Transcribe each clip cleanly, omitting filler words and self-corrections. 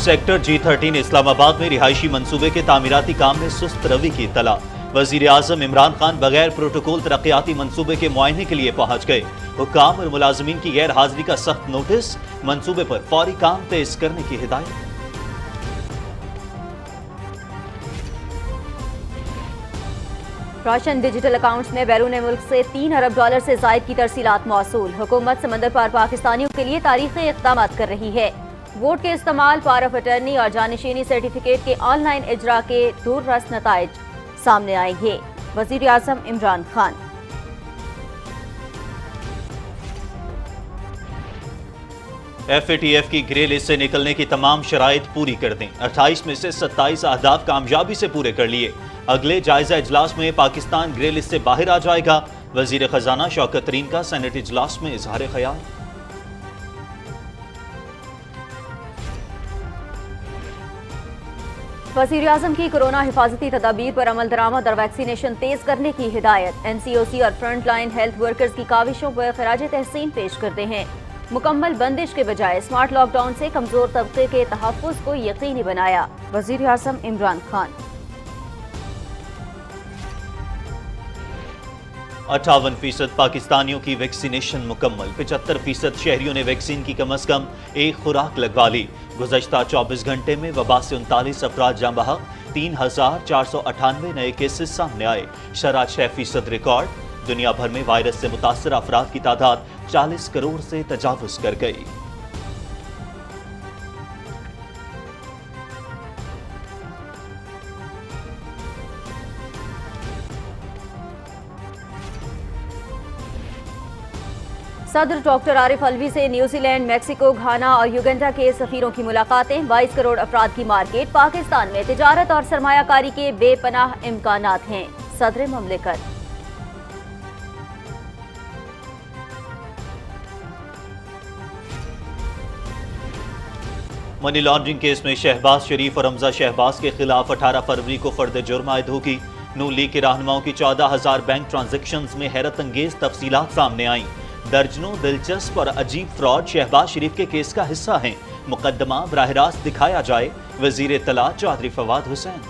Sector G13 Islamabad में रिहायशी मंसूबे के तामीराती काम में सुस्त रवि की इत्तला। वजीर आजम इमरान खान बगैर प्रोटोकॉल तरक्याती मंसूबे के मुआयने के लिए पहुंच गए। हुक्काम और मुलाजमीन की गैर हाजिरी का सख्त नोटिस, मंसूबे पर फौरी काम तेज करने की हिदायत। रोशन डिजिटल अकाउंट्स में बैरून मुल्क से $3 अरब से जायद की तरसीलात मौसूल। हुकूमत समंदर पार पाकिस्तानियों के लिए तारीखी इक़दाम कर रही है। वोट के इस्तेमाल, पावर ऑफ अटर्नी और जानशीनी सर्टिफिकेट के ऑनलाइन इजरा के दूररस नताइज सामने आएंगे। वजीर आजम इमरान खान। FATF की ग्रे लिस्ट से निकलने की तमाम शराइत पूरी कर दें। 28 में से 27 अहदाफ कामयाबी से पूरे कर लिए। अगले जायजा इजलास में पाकिस्तान ग्रे लिस्ट से बाहर आ जाएगा। वजीर खजाना शौकत तरीन का सेनेट इजलास में इजहार ख्याल। वज़ीर आज़म की कोरोना हिफाजती तदाबीर पर अमल दरामद और वैक्सीनेशन तेज करने की हिदायत। NCOC और फ्रंट लाइन हेल्थ वर्कर्स की काविशों पर खराज तहसीन पेश करते हैं। मुकम्मल बंदिश के बजाय स्मार्ट लॉकडाउन से कमजोर तबके के तहफ़्फ़ुज़ को यकीनी बनाया। वज़ीर आज़म इमरान खान। 58% पाकिस्तानियों की वैक्सीनेशन मुकम्मल। 75% शहरियों ने वैक्सीन की कम अज़ कम एक खुराक लगवा ली। गुज़श्ता 24 घंटे में वबा से 39 अफराद जाँ बहक, 3498 नए केसेस सामने आए। शरह 6% रिकॉर्ड। दुनिया भर में वायरस से मुतासर अफराद की तादाद 40 करोड़ से तजावुज़ कर गई। सदर डॉक्टर आरिफ अलवी से न्यूजीलैंड, मैक्सिको, घाना और युगांडा के सफीरों की मुलाकातें। 22 करोड़ अफराद की मार्केट। पाकिस्तान में तिजारत और सरमायाकारी के बेपनाह इम्कानात हैं। सदर ममलिकत। मनी लॉन्ड्रिंग केस में शहबाज शरीफ और हमजा शहबाज के खिलाफ 18 फरवरी को फर्द जुर्म आयद होगी। नून लीग के रहनुमाओं की 14,000 बैंक ट्रांजैक्शंस में हैरत अंगेज तफसीलात सामने आईं। दर्जनों दिलचस्प और अजीब फ्रॉड शहबाज शरीफ के केस का हिस्सा हैं। मुकदमा बराह रास्त दिखाया जाए। वजीर इत्तला चौधरी फवाद हुसैन।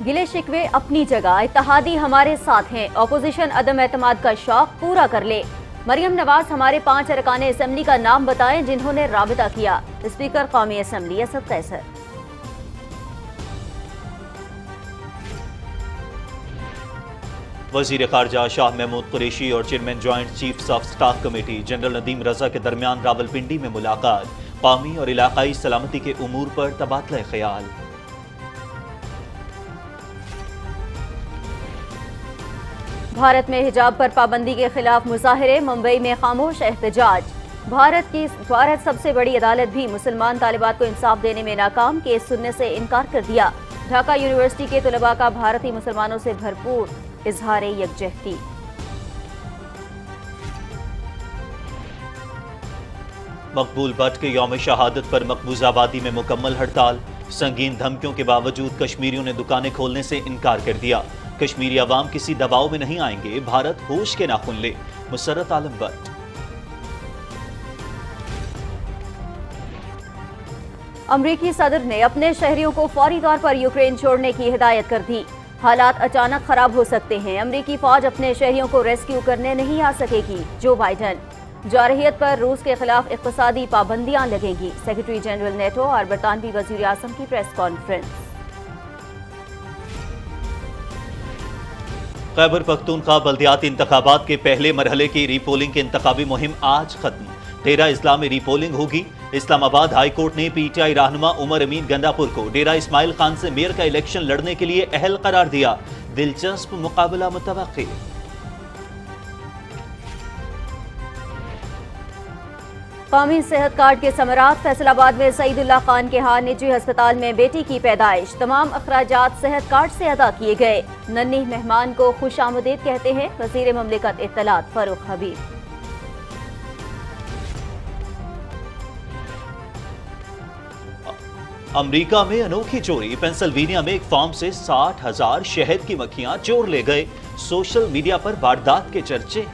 गिले शिकवे अपनी जगह, इत्तेहादी हमारे साथ हैं। अपोजिशन अदम एतमाद का शौक पूरा कर ले। मरियम नवाज हमारे 5 अरकान असम्बली का नाम बताएं जिन्होंने राबिता किया। स्पीकर कौमी असम्बली असद कैसर। वजीर खारजा शाह महमूद कुरैशी और chairman joint chiefs of staff committee general Nadeem Raza के दरमियान रावलपिंडी में मुलाकात। कौमी और इलाकाई सलामती के उमूर पर तबादला ख्याल। भारत में हिजाब पर पाबंदी के खिलाफ मुजाहिरे। मुंबई में खामोश एहतजाज। भारत सबसे बड़ी अदालत भी मुसलमान तालिबात को इंसाफ देने में नाकाम। केस सुनने से इनकार कर दिया। ढाका यूनिवर्सिटी के तलबा का भारतीय मुसलमानों से भरपूर इजहार यकजहती। मकबूल भट्ट के यौम शहादत पर मकबूजाबादी में मुकम्मल हड़ताल। संगीन धमकियों के बावजूद कश्मीरियों ने दुकानें खोलने से इनकार कर दिया। कश्मीरी अवाम किसी दबाव में नहीं आएंगे। भारत होश के नाखुन ले। मुसर्रत आलम भट्ट। अमरीकी सदर ने अपने शहरियों को फौरी तौर पर यूक्रेन छोड़ने की हिदायत कर दी। हालात अचानक खराब हो सकते हैं। अमरीकी फौज अपने शहरियों को रेस्क्यू करने नहीं आ सकेगी। जो बाइडन। जारहियत पर रूस के खिलाफ इक्तिसादी पाबंदियां लगेंगी। सेक्रेटरी जनरल नेटो और बरतानवी वजीर आज़म की प्रेस कॉन्फ्रेंस। खैबर पख्तूनख्वा बल्दियाती इंतखाबात के पहले मरहले की रीपोलिंग की इंतखाबी मुहिम आज खत्म। 13 अजला में रीपोलिंग होगी। इस्लामाबाद हाई कोर्ट ने PTI रहनुमा उमर अमीन गंडापुर को डेरा इस्माइल खान से मेयर का इलेक्शन लड़ने के लिए अहल करार दिया। दिलचस्प मुकाबला मुतवक्की। कौमी सेहत कार्ड के समरात। फैसलाबाद में सईदुल्लाह खान के यहाँ निजी अस्पताल में बेटी की पैदाइश। तमाम अखराजात सेहत कार्ड से अदा किए गए। नन्ही मेहमान को खुश आमदीद कहते हैं वजीर ममलिकत इत्तलात फारूक हबीब। अमेरिका में अनोखी चोरी। पेंसिल्वेनिया में एक फार्म से 60,000 शहद की मक्खियां चोर ले गए। सोशल मीडिया पर वारदात के चर्चे।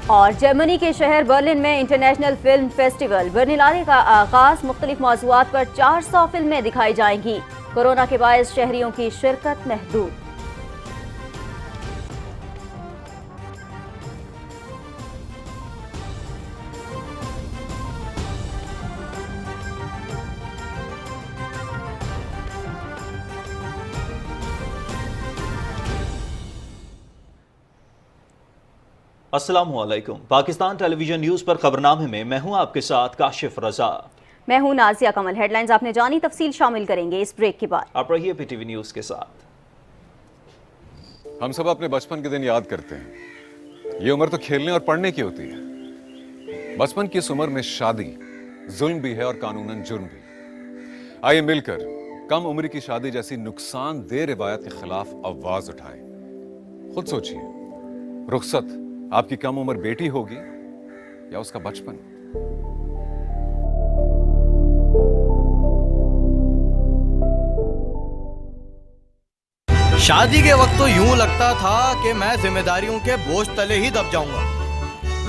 اور جرمنی کے شہر برلن میں انٹرنیشنل فلم فیسٹیول برنیلالے کا آغاز، مختلف موضوعات پر 400 فلمیں دکھائی جائیں گی۔ کورونا کے باعث شہریوں کی شرکت محدود۔ السلام علیکم۔ پاکستان ٹیلی ویژن نیوز پر خبرنامے میں میں ہوں آپ کے ساتھ کاشف رضا۔ میں ہوں نازیہ کمل۔ ہیڈ لائنز آپ نے جانی، تفصیل شامل کریں گے اس بریک کے بعد۔ آپ رہیے پی ٹی وی نیوز کے ساتھ۔ ہم سب اپنے بچپن کے دن یاد کرتے ہیں۔ یہ عمر تو کھیلنے اور پڑھنے کی ہوتی ہے۔ بچپن کی اس عمر میں شادی ظلم بھی ہے اور قانوناً جرم بھی۔ آئیے مل کر کم عمری کی شادی جیسی نقصان دہ روایت کے خلاف آواز اٹھائیں۔ خود سوچیے، رخصت آپ کی کم عمر بیٹی ہوگی یا اس کا بچپن؟ شادی کے وقت تو یوں لگتا تھا کہ میں ذمہ داریوں کے بوجھ تلے ہی دب جاؤں گا،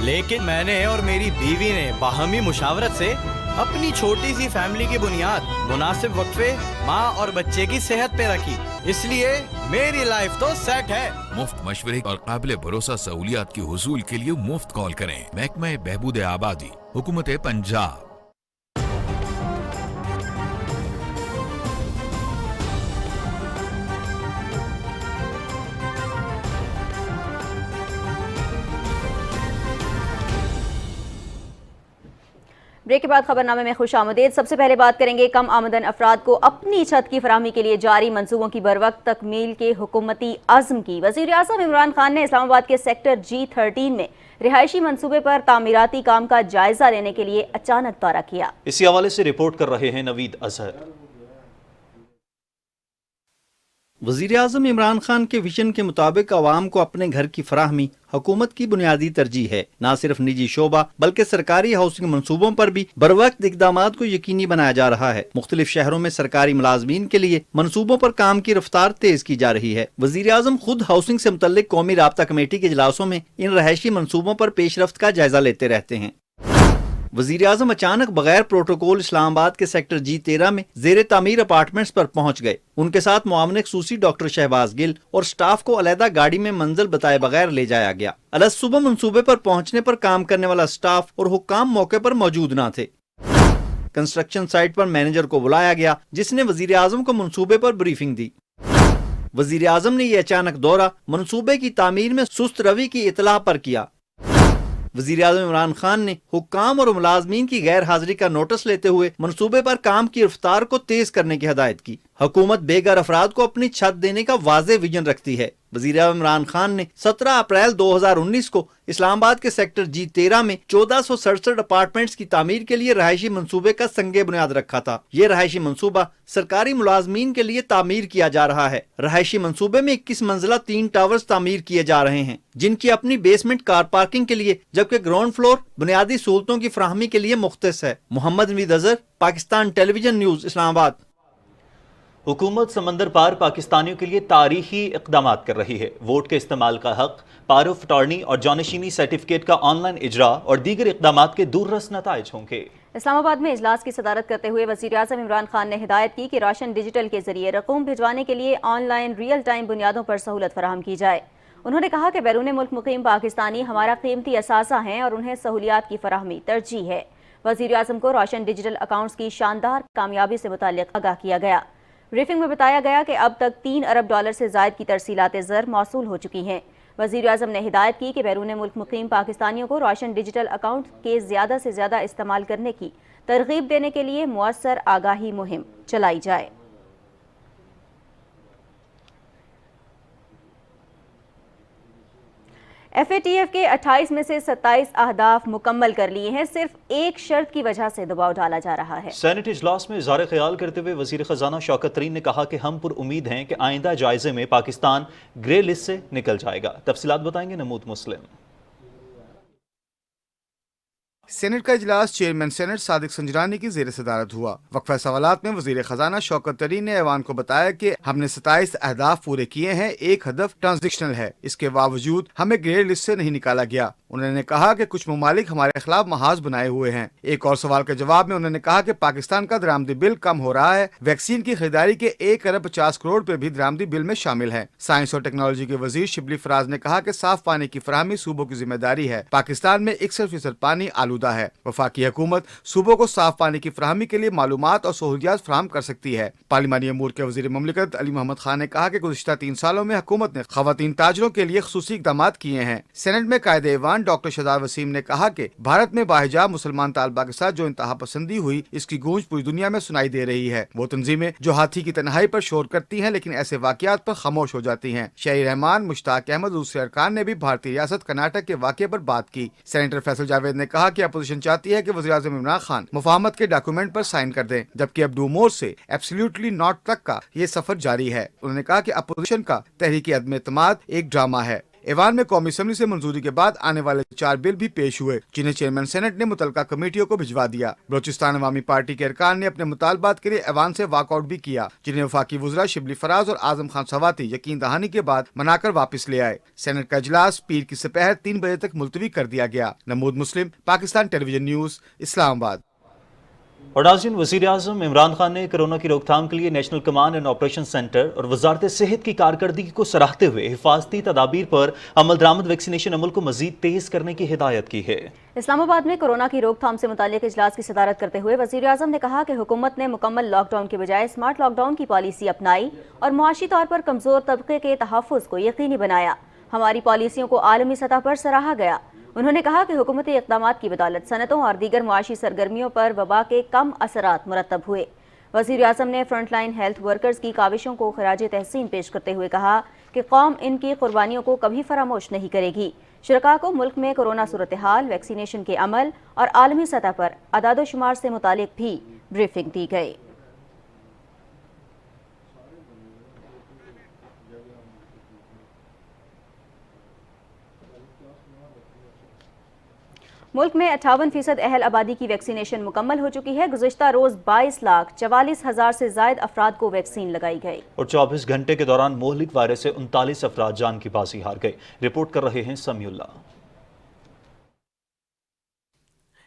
لیکن میں نے اور میری بیوی نے باہمی مشاورت سے اپنی چھوٹی سی فیملی کی بنیاد مناسب وقفے، ماں اور بچے کی صحت پہ رکھی، اس لیے میری لائف تو سیٹ ہے۔ مفت مشورے اور قابل بھروسہ سہولیات کے حصول کے لیے مفت کال کریں۔ محکمہ بہبود آبادی، حکومت پنجاب۔ بریک کے بعد خبرنامے میں خوش آمدید۔ سب سے پہلے بات کریں گے کم آمدن افراد کو اپنی چھت کی فراہمی کے لیے جاری منصوبوں کی بروقت تکمیل کے حکومتی عزم کی۔ وزیر اعظم عمران خان نے اسلام آباد کے سیکٹر G13 میں رہائشی منصوبے پر تعمیراتی کام کا جائزہ لینے کے لیے اچانک دورہ کیا۔ اسی حوالے سے رپورٹ کر رہے ہیں نوید اظہر۔ وزیر اعظم عمران خان کے ویژن کے مطابق عوام کو اپنے گھر کی فراہمی حکومت کی بنیادی ترجیح ہے۔ نہ صرف نجی شعبہ بلکہ سرکاری ہاؤسنگ منصوبوں پر بھی بروقت اقدامات کو یقینی بنایا جا رہا ہے۔ مختلف شہروں میں سرکاری ملازمین کے لیے منصوبوں پر کام کی رفتار تیز کی جا رہی ہے۔ وزیر اعظم خود ہاؤسنگ سے متعلق قومی رابطہ کمیٹی کے اجلاسوں میں ان رہائشی منصوبوں پر پیش رفت کا جائزہ لیتے رہتے ہیں۔ وزیر اعظم اچانک بغیر پروٹوکول اسلام آباد کے سیکٹر G13 میں زیر تعمیر اپارٹمنٹس پر پہنچ گئے۔ ان کے ساتھ معاون خصوصی ڈاکٹر شہباز گل اور سٹاف کو علیحدہ گاڑی میں منزل بتائے بغیر لے جایا گیا۔ الصبح منصوبے پر پہنچنے پر کام کرنے والا سٹاف اور حکام موقع پر موجود نہ تھے۔ کنسٹرکشن سائٹ پر مینیجر کو بلایا گیا جس نے وزیر اعظم کو منصوبے پر بریفنگ دی۔ وزیر اعظم نے یہ اچانک دورہ منصوبے کی تعمیر میں سست روی کی اطلاع پر کیا۔ وزیر اعظم عمران خان نے حکام اور ملازمین کی غیر حاضری کا نوٹس لیتے ہوئے منصوبے پر کام کی رفتار کو تیز کرنے کی ہدایت کی۔ حکومت بے گھر افراد کو اپنی چھت دینے کا واضح ویژن رکھتی ہے۔ وزیر اعظم عمران خان نے 17 اپریل 2019 کو اسلام آباد کے سیکٹر G13 میں 1467 اپارٹمنٹس کی تعمیر کے لیے رہائشی منصوبے کا سنگ بنیاد رکھا تھا۔ یہ رہائشی منصوبہ سرکاری ملازمین کے لیے تعمیر کیا جا رہا ہے۔ رہائشی منصوبے میں 21 منزلہ 3 ٹاورز تعمیر کیے جا رہے ہیں جن کی اپنی بیسمنٹ کار پارکنگ کے لیے جبکہ گراؤنڈ فلور بنیادی سہولتوں کی فراہمی کے لیے مختص ہے۔ محمد نوید اظہر، پاکستان ٹیلی ویژن نیوز، اسلام آباد۔ حکومت سمندر پار پاکستانیوں کے لیے تاریخی اقدامات کر رہی ہے۔ ووٹ کے استعمال کا حق، پاور آف اٹارنی اور جانشینی سرٹیفکیٹ کا آن لائن اجرا اور دیگر اقدامات کے دور رس نتائج ہوں گے۔ اسلام آباد میں اجلاس کی صدارت کرتے ہوئے وزیر اعظم عمران خان نے ہدایت کی کہ راشن ڈیجیٹل کے ذریعے رقوم بھجوانے کے لیے آن لائن ریئل ٹائم بنیادوں پر سہولت فراہم کی جائے۔ انہوں نے کہا کہ بیرون ملک مقیم پاکستانی ہمارا قیمتی اثاثہ ہیں اور انہیں سہولیات کی فراہمی ترجیح ہے۔ وزیر اعظم کو راشن ڈیجیٹل اکاؤنٹس کی شاندار کامیابی سے متعلق آگاہ کیا گیا۔ بریفنگ میں بتایا گیا کہ اب تک $3 ارب سے زائد کی ترسیلات زر موصول ہو چکی ہیں۔ وزیر اعظم نے ہدایت کی کہ بیرون ملک مقیم پاکستانیوں کو راشن ڈیجیٹل اکاؤنٹ کے زیادہ سے زیادہ استعمال کرنے کی ترغیب دینے کے لیے مؤثر آگاہی مہم چلائی جائے۔ FATF کے 28 میں سے 27 اہداف مکمل کر لیے ہیں۔ صرف ایک شرط کی وجہ سے دباؤ ڈالا جا رہا ہے۔ سینٹ اجلاس میں اظہار خیال کرتے ہوئے وزیر خزانہ شوکت ترین نے کہا کہ ہم پر امید ہیں کہ آئندہ جائزے میں پاکستان گرے لسٹ سے نکل جائے گا۔ تفصیلات بتائیں گے نمود مسلم۔ सेनेट का इजलास चेयरमैन सेनेट सादिक संजरानी की जेर सदारत हुआ। वक्फा सवालात में वजीर खजाना शौकत तरीन ने ऐवान को बताया कि हमने 27 अहदाफ पूरे किए हैं, एक हदफ ट्रांजिशनल है, इसके बावजूद हमें ग्रे लिस्ट से नहीं निकाला गया। उन्होंने कहा कि कुछ ममालिक हमारे खिलाफ महाज बनाए हुए हैं। एक और सवाल के जवाब में उन्होंने कहा कि पाकिस्तान का दरामदी बिल कम हो रहा है, वैक्सीन की खरीदारी के 1 अरब 50 करोड़ रुपए भी दरामदी बिल में शामिल है। साइंस और टेक्नोलॉजी के वजीर शिबली फराज ने कहा कि साफ पानी की फराहमी सूबों की जिम्मेदारी है। पाकिस्तान में 61% पानी आलूदा है। वफाकी हुकूमत सूबों को साफ पानी की फराहमी के लिए मालूमात और सहूलियात फराहम कर सकती है। पार्लिमानी अमूर के वजीर ममलिकत अली मोहम्मद खान ने कहा कि गुज़िश्ता 3 सालों में हुकूमत ने खवातीन ताजरों के लिए खुसूसी इक़दाम किए हैं। सेनेट में कायदे ऐवान डॉक्टर शहजाद वसीम ने कहा कि भारत में बाहिजाब मुसलमान तालबा के साथ जो इंतहा पसंदी हुई, इसकी गूंज पूरी दुनिया में सुनाई दे रही है। वो तंजीमें जो हाथी की तन्हाई पर शोर करती हैं लेकिन ऐसे वाक़यात पर खामोश हो जाती हैं। शहरी रहमान, मुश्ताक अहमद, दूसरे अरकान ने भी भारतीय रियासत कर्नाटक के वाक़े पर बात की। सेनेटर फैसल जावेद ने कहा कि अपोजिशन चाहती है कि वज़ीर-ए-आज़म इमरान खान मुफाहमत के डॉक्यूमेंट पर साइन कर दें, जबकि अब डू मोर से एब्सोल्युटली नॉट तक का ये सफर जारी है। उन्होंने कहा कि अपोजिशन का तहरीक अदम एतमाद एक ड्रामा है। ऐवान में कौमी असम्बली से मंजूरी के बाद आने वाले 4 बिल भी पेश हुए, जिन्हें चेयरमैन सेनेट ने मुतलका कमेटियों को भिजवा दिया। बलोचिस्तान अवामी पार्टी के अरकान ने अपने मुतालबात के लिए ऐवान से वॉकआउट भी किया, जिन्हें वफाकी वज़रा शिबली फराज और आजम खान सवाती यकीन दहानी के बाद मनाकर वापस ले आए। सेनेट का इजलास पीर की दोपहर 3 बजे तक मुलतवी कर दिया गया। नमूद मुस्लिम, पाकिस्तान टेलीविजन न्यूज़, इस्लामाबाद। और नाज़रीन, वज़ीर-ए-आज़म इमरान खान ने कोरोना की रोकथाम के लिए national command and operation centre और वजारत सेहत की कारकर्दगी को सराहते हुए हिफाजती तदाबीर पर अमल दरामद वैक्सीनेशन अमल को मजीद तेज करने की हिदायत की है। इस्लामाबाद में कोरोना की रोकथाम से मुताल्लिक इजलास की सदारत करते हुए वज़ीर-ए-आज़म ने कहा कि हुकूमत ने मुकम्मल लॉकडाउन के बजाय स्मार्ट लॉकडाउन की पॉलिसी अपनाई और मुआशी तौर पर कमज़ोर तबके के तहफ़्फ़ुज़ को यकीनी बनाया। हमारी पॉलिसियों को आलमी सतह पर सराहा गया। उन्होंने कहा कि हुकूमती इक़दामात की बदौलत सनतों और दीगर मुआशी सरगर्मियों पर वबा के कम असरात मुरतब हुए। वज़ीर-ए-आज़म ने फ्रंटलाइन हेल्थ वर्कर्स की काविशों को खराज तहसीन पेश करते हुए कहा कि कौम इनकी कुर्बानियों को कभी फरामोश नहीं करेगी। शुरका को मुल्क में कोरोना सूरत हाल, वैक्सीनेशन के अमल और आलमी सतह पर अदाद शुमार से मुतालिक भी ब्रीफिंग दी गई। मुल्क में 58% अहल आबादी की वैक्सीनेशन मुकम्मल हो चुकी है। गुज़िश्ता रोज 22,44,000 से ज़ायद अफराद को वैक्सीन लगाई गई और 24 घंटे के दौरान मोहलिक वायरस से 39 अफराद जान की बाजी हार गए। रिपोर्ट कर रहे हैं Samiullah.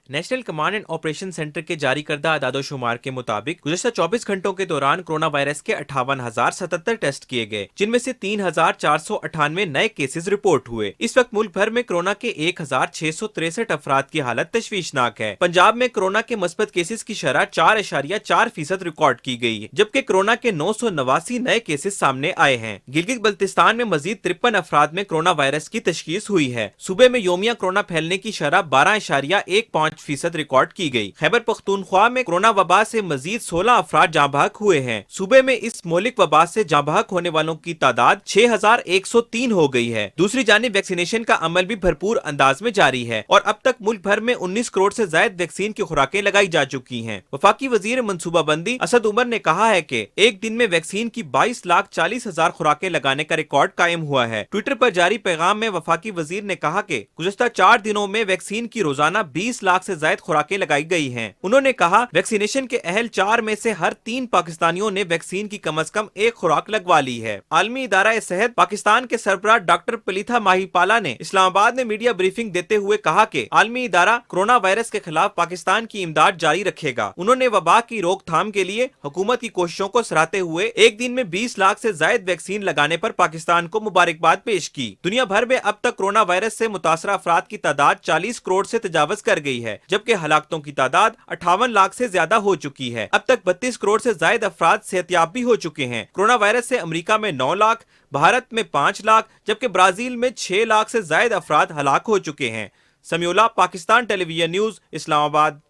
National command and operation centre के जारी करदा आदादोशुमार के मुताबिक गुज़श्ता 24 घंटों के दौरान कोरोना वायरस के 58,077 टेस्ट किए गए, जिनमें से 3,498 नए केसेस रिपोर्ट हुए। इस वक्त मुल्क भर में कोरोना के 1,663 अफराद की हालत तशवीशनाक है। पंजाब में कोरोना के मस्बत केसेस की शरह 4.4% रिकॉर्ड की गई है, जबकि कोरोना के 989 नए केसेस सामने आए हैं। गिलगित बल्तिस्तान में मजीद 53 अफराद में कोरोना वायरस की तशखीस हुई है। सूबे में योमिया कोरोना फैलने की शरह 12.15% रिकॉर्ड की गई। खैबर पख्तूनख्वा में कोरोना वबा से मजीद 16 अफराद जाँ बहक हुए हैं। सूबे में इस मौलिक वबा से जाँ बहक होने वालों की तादाद 6,103 हो गई है। दूसरी जानिब वैक्सीनेशन का अमल भी भरपूर अंदाज में जारी है और अब तक मुल्क भर में 19 करोड़ से ज्यादा वैक्सीन की खुराकें लगाई जा चुकी हैं। वफाकी वजीर मनसूबाबंदी असद उमर ने कहा है कि एक दिन में वैक्सीन की 22,40,000 खुराकें लगाने का रिकॉर्ड कायम हुआ है। ट्विटर पर जारी पैगाम में वफाकी वजीर ने कहा कि गुज़श्ता 4 दिनों में वैक्सीन की रोजाना 20 लाख से ज्यादा खुराकें लगाई गई हैं। उन्होंने कहा वैक्सीनेशन के अहल 4 में से हर 3 पाकिस्तानियों ने वैक्सीन की कम से कम एक खुराक लगवा ली है। आलमी इदारा सेहत पाकिस्तान के सरबराह डॉक्टर पलीथा माहीपाला ने इस्लामाबाद में मीडिया ब्रीफिंग देते हुए कहा कि आलमी इदारा कोरोना वायरस के खिलाफ पाकिस्तान की इमदाद जारी रखेगा। उन्होंने वबा की रोकथाम के लिए हुकूमत की कोशिशों को सराहते हुए एक दिन में 20 लाख से ज्यादा वैक्सीन लगाने पर पाकिस्तान को मुबारकबाद पेश की। दुनिया भर में अब तक कोरोना वायरस से मुतासरा अफराद की तादाद 40 करोड़ से तजावज कर गई है, जबकि हलाकतों की तादाद 58 लाख से ज्यादा हो चुकी है। अब तक 32 करोड़ से ज्यादा अफराद सेहतियाब भी हो चुके हैं। कोरोना वायरस से अमेरिका में 9 लाख, भारत में 5 लाख, जबकि ब्राजील में 6 लाख से ज्यादा अफराद हलाक हो चुके हैं। Samiullah, Pakistan television news, Islamabad.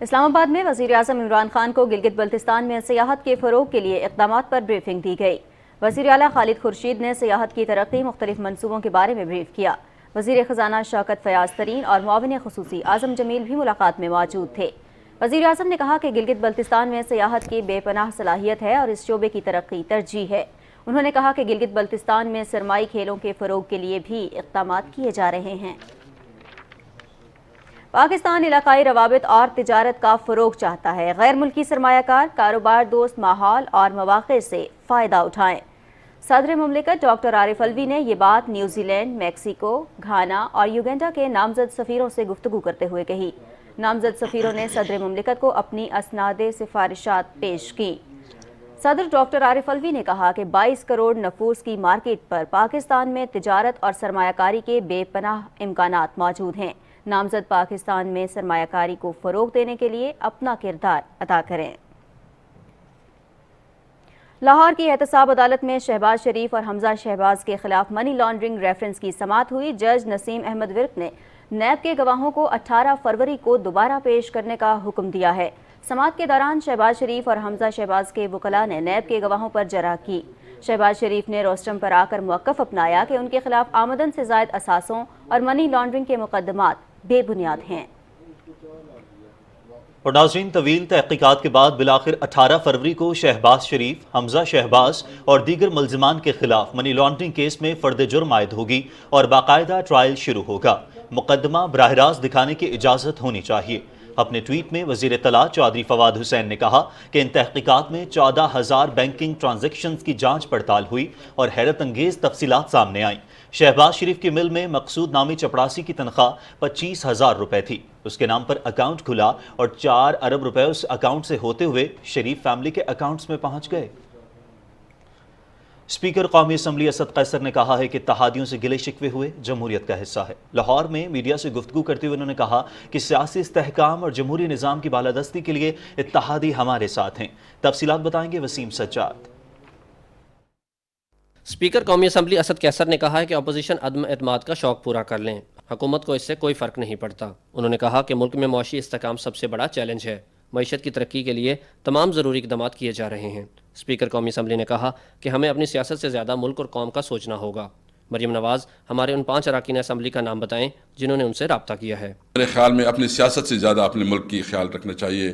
इस्लामाबाद में वज़ीर-ए-आज़म इमरान खान को गिलगित बल्तिस्तान में सियाहत के फ़रोग़ के लिए इक़दामात पर ब्रीफिंग दी गई। वज़ीर आला खालिद खुर्शीद ने सियाहत की तरक्की मुख्तलिफ मनसूबों के बारे में ब्रीफ किया। वज़ीर ख़जाना शौकत फयाज़ तरीन और मुआविन ख़ुसूसी आज़म जमील भी मुलाकात में मौजूद थे। वज़ीर आज़म ने कहा कि गिलगित बल्तिस्तान में सियाहत की बेपनाह सलाहियत है और इस शोबे की तरक्की तरजीह है। उन्होंने कहा कि गिलगित बल्तिस्तान में सरमाई खेलों के फ़रोग़ के लिए भी इक़दामात किए जा रहे हैं। پاکستان علاقائی روابط اور تجارت کا فروغ چاہتا ہے۔ غیر ملکی سرمایہ کار کاروبار دوست ماحول اور مواقع سے فائدہ اٹھائیں۔ صدر مملکت ڈاکٹر عارف الوی نے یہ بات نیوزی لینڈ، میکسیکو، گھانا اور یوگینڈا کے نامزد سفیروں سے گفتگو کرتے ہوئے کہی۔ نامزد سفیروں نے صدر مملکت کو اپنی اسناد سفارشات پیش کی۔ صدر ڈاکٹر عارف الوی نے کہا کہ 22 کروڑ نفوس کی مارکیٹ پر پاکستان میں تجارت اور سرمایہ کاری کے بے پناہ امکانات موجود ہیں۔ نامزد پاکستان میں سرمایہ کاری کو فروغ دینے کے لیے اپنا کردار ادا کریں۔ لاہور کی احتساب عدالت میں شہباز شریف اور حمزہ شہباز کے خلاف منی لانڈرنگ ریفرنس کی سماعت ہوئی۔ جج نسیم احمد ورک نے نیب کے گواہوں کو 18 فروری کو دوبارہ پیش کرنے کا حکم دیا ہے۔ سماعت کے دوران شہباز شریف اور حمزہ شہباز کے وکلاء نے نیب کے گواہوں پر جرح کی۔ شہباز شریف نے روسٹم پر آ کر موقف اپنایا کہ ان کے خلاف آمدن سے زائد اثاثوں اور منی لانڈرنگ کے مقدمات بے بنیاد ہیں۔ اور ناظرین، طویل تحقیقات کے بعد بالآخر 18 فروری کو شہباز شریف، حمزہ شہباز اور دیگر ملزمان کے خلاف منی لانڈرنگ کیس میں فرد جرم عائد ہوگی اور باقاعدہ ٹرائل شروع ہوگا۔ مقدمہ براہ راست دکھانے کی اجازت ہونی چاہیے۔ اپنے ٹویٹ میں وزیر اطلاع چودھری فواد حسین نے کہا کہ ان تحقیقات میں 14,000 بینکنگ ٹرانزیکشنز کی جانچ پڑتال ہوئی اور حیرت انگیز تفصیلات سامنے آئیں۔ شہباز شریف کی مل میں مقصود نامی چپڑاسی کی تنخواہ 25,000 روپے تھی۔ اس کے نام پر اکاؤنٹ کھلا اور 4 ارب روپے اس اکاؤنٹ سے ہوتے ہوئے شریف فیملی کے اکاؤنٹس میں پہنچ گئے۔ اسپیکر قومی اسمبلی اسد قیصر نے کہا ہے کہ اتحادیوں سے گلے شکوے ہوئے جمہوریت کا حصہ ہے۔ لاہور میں میڈیا سے گفتگو کرتے ہوئے انہوں نے کہا کہ سیاسی استحکام اور جمہوری نظام کی بالادستی کے لیے اتحادی ہمارے ساتھ ہیں۔ تفصیلات بتائیں گے وسیم سجاد۔ اسپیکر قومی اسمبلی اسد قیصر نے کہا ہے کہ اپوزیشن عدم اعتماد کا شوق پورا کر لیں، حکومت کو اس سے کوئی فرق نہیں پڑتا۔ انہوں نے کہا کہ ملک میں معاشی استحکام سب سے بڑا چیلنج ہے، معیشت کی ترقی کے لیے تمام ضروری اقدامات کیے جا رہے ہیں۔ اسپیکر قومی اسمبلی نے کہا کہ ہمیں اپنی سیاست سے زیادہ ملک اور قوم کا سوچنا ہوگا۔ مریم نواز ہمارے ان 5 اراکین اسمبلی کا نام بتائیں جنہوں نے ان سے رابطہ کیا ہے۔ میرے خیال میں اپنی سیاست سے زیادہ اپنے ملک کی خیال رکھنا چاہیے۔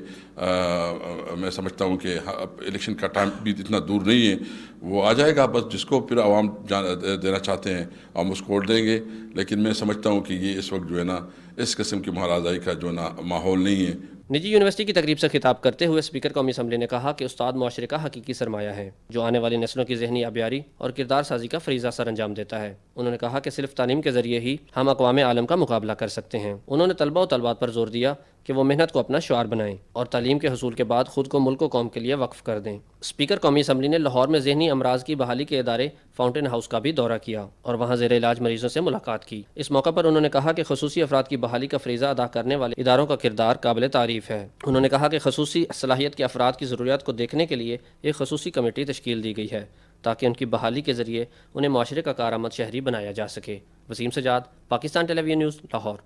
میں سمجھتا ہوں کہ الیکشن کا ٹائم بھی اتنا دور نہیں ہے، وہ آ جائے گا، بس جس کو پھر عوام دینا چاہتے ہیں ہم اس کو ووٹ دیں گے۔ لیکن میں سمجھتا ہوں کہ یہ اس وقت جو ہے نا اس قسم کی مہارازائی کا جو ہے نا ماحول نہیں ہے۔ نجی یونیورسٹی کی تقریب سے خطاب کرتے ہوئے اسپیکر قومی اسمبلی نے کہا کہ استاد معاشرے کا حقیقی سرمایہ ہے جو آنے والی نسلوں کی ذہنی آبیاری اور کردار سازی کا فریضہ سر انجام دیتا ہے۔ انہوں نے کہا کہ صرف تعلیم کے ذریعے ہی ہم اقوام عالم کا مقابلہ کر سکتے ہیں۔ انہوں نے طلبہ و طالبات پر زور دیا کہ وہ محنت کو اپنا شعار بنائیں اور تعلیم کے حصول کے بعد خود کو ملک و قوم کے لیے وقف کر دیں۔ اسپیکر قومی اسمبلی نے لاہور میں ذہنی امراض کی بحالی کے ادارے فاؤنٹین ہاؤس کا بھی دورہ کیا اور وہاں زیر علاج مریضوں سے ملاقات کی۔ اس موقع پر انہوں نے کہا کہ خصوصی افراد کی بحالی کا فریضہ ادا کرنے والے اداروں کا کردار قابل تعریف ہے۔ انہوں نے کہا کہ خصوصی صلاحیت کے افراد کی ضروریات کو دیکھنے کے لیے ایک خصوصی کمیٹی تشکیل دی گئی ہے تاکہ ان کی بحالی کے ذریعے انہیں معاشرے کا کارآمد شہری بنایا جا سکے۔ وسیم سجاد، پاکستان ٹیلی ویژن نیوز، لاہور۔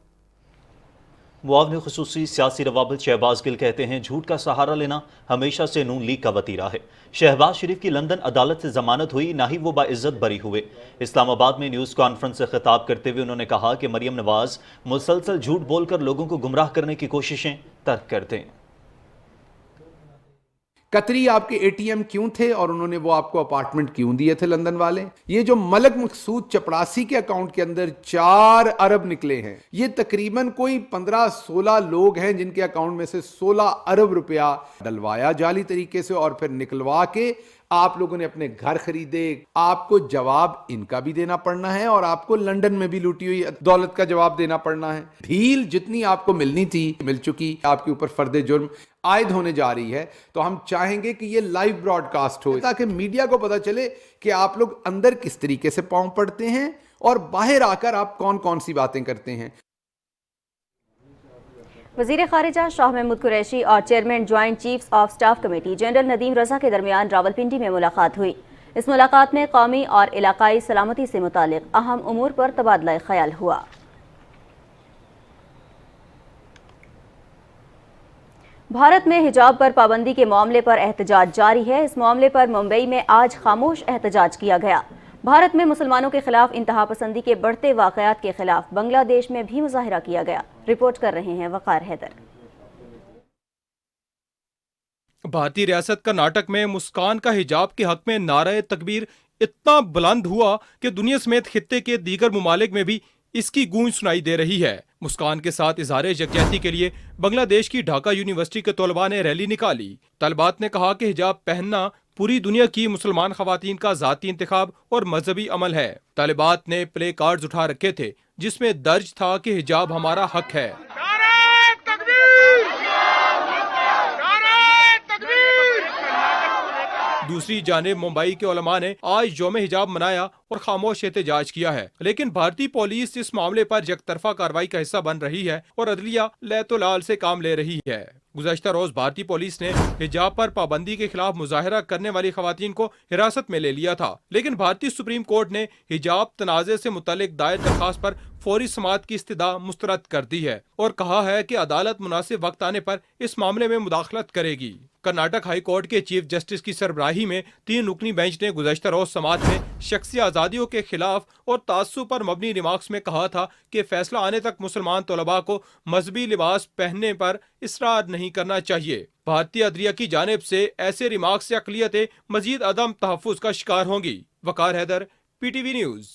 معاون خصوصی سیاسی روابط شہباز گل کہتے ہیں جھوٹ کا سہارا لینا ہمیشہ سے نون لیگ کا وتیرہ ہے۔ شہباز شریف کی لندن عدالت سے ضمانت ہوئی، نہ ہی وہ باعزت بری ہوئے۔ اسلام آباد میں نیوز کانفرنس سے خطاب کرتے ہوئے انہوں نے کہا کہ مریم نواز مسلسل جھوٹ بول کر لوگوں کو گمراہ کرنے کی کوششیں ترک کر دیں۔ قطری آپ کے ATM کیوں تھے اور انہوں نے وہ آپ کو اپارٹمنٹ کیوں دیے تھے لندن والے؟ یہ جو ملک مقصود چپڑاسی کے اکاؤنٹ کے اندر 4 ارب نکلے ہیں، یہ تقریباً کوئی 15-16 لوگ ہیں جن کے اکاؤنٹ میں سے 16 ارب روپیہ ڈلوایا جعلی طریقے سے اور پھر نکلوا کے آپ لوگوں نے اپنے گھر خریدے۔ آپ کو جواب ان کا بھی دینا پڑنا ہے اور آپ کو لنڈن میں بھی لوٹی ہوئی دولت کا جواب دینا پڑنا ہے۔ ڈھیل جتنی آپ کو ملنی تھی مل چکی، آپ کے اوپر فرد جرم عائد ہونے جا رہی ہے۔ تو ہم چاہیں گے کہ یہ لائیو براڈ کاسٹ ہو تاکہ میڈیا کو پتہ چلے کہ آپ لوگ اندر کس طریقے سے پاؤں پڑتے ہیں اور باہر آ کر آپ کون کون سی باتیں کرتے ہیں۔ وزیر خارجہ شاہ محمود قریشی اور chairman joint chiefs of staff committee general Nadeem Raza کے درمیان راولپنڈی میں ملاقات ہوئی۔ اس ملاقات میں قومی اور علاقائی سلامتی سے متعلق اہم امور پر تبادلہ خیال ہوا۔ بھارت میں حجاب پر پابندی کے معاملے پر احتجاج جاری ہے۔ اس معاملے پر ممبئی میں آج خاموش احتجاج کیا گیا۔ بھارت میں مسلمانوں کے خلاف انتہا پسندی کے بڑھتے واقعات کے خلاف بنگلہ دیش میں بھی مظاہرہ کیا گیا۔ رپورٹ کر رہے ہیں وقار حیدر۔ بھارتی ریاست کرناٹک میں مسکان کا حجاب کے حق میں نعرہ تکبیر اتنا بلند ہوا کہ دنیا سمیت خطے کے دیگر ممالک میں بھی इसकी गूंज सुनाई दे रही है। मुस्कान के साथ इजहार यकजहती के लिए बांग्लादेश की ढाका यूनिवर्सिटी के तलबा ने रैली निकाली। तलबात ने कहा कि हिजाब पहनना पूरी दुनिया की मुसलमान खवातीन का ज़ाती इंतखाब और मजहबी अमल है। तलबात ने प्ले कार्ड्स उठा रखे थे जिसमें दर्ज था कि हिजाब हमारा हक है। दूसरी जानिब मुंबई के उलमा ने आज यौम हिजाब मनाया और खामोश एहतजाज किया है, लेकिन भारतीय पुलिस इस मामले पर यकतरफा कार्रवाई का हिस्सा बन रही है और अदलिया लैतोलाल से काम ले रही है। गुज़श्ता रोज भारतीय पुलिस ने हिजाब पर पाबंदी के खिलाफ मुजाहरा करने वाली खवातीन को हिरासत में ले लिया था, लेकिन भारतीय सुप्रीम कोर्ट ने हिजाब तनाज़े से मुतल्लिक दायर दरखास्त पर फौरी समाअत की इस्तदा मुस्तरद कर दी है और कहा है कि अदालत मुनासिब वक्त आने पर इस मामले में मुदाखलत करेगी। कर्नाटक हाई कोर्ट के चीफ जस्टिस की सरबराही में 3 रुकनी बेंच ने गुज़श्ता रोज समाअत में शख्सी आज़ादियों के खिलाफ और तासुब पर मबनी रिमार्क्स में कहा था कि फैसला आने तक मुसलमान तलबा को मजहबी लिबास पहनने पर इसरार नहीं करना चाहिए। भारतीय अदलिया की जानिब से ऐसे रिमार्क्स से अक़लियतें मजीद अदम तहफ़्फ़ुज़ का शिकार होंगी। वक़ार हैदर, PTV न्यूज़।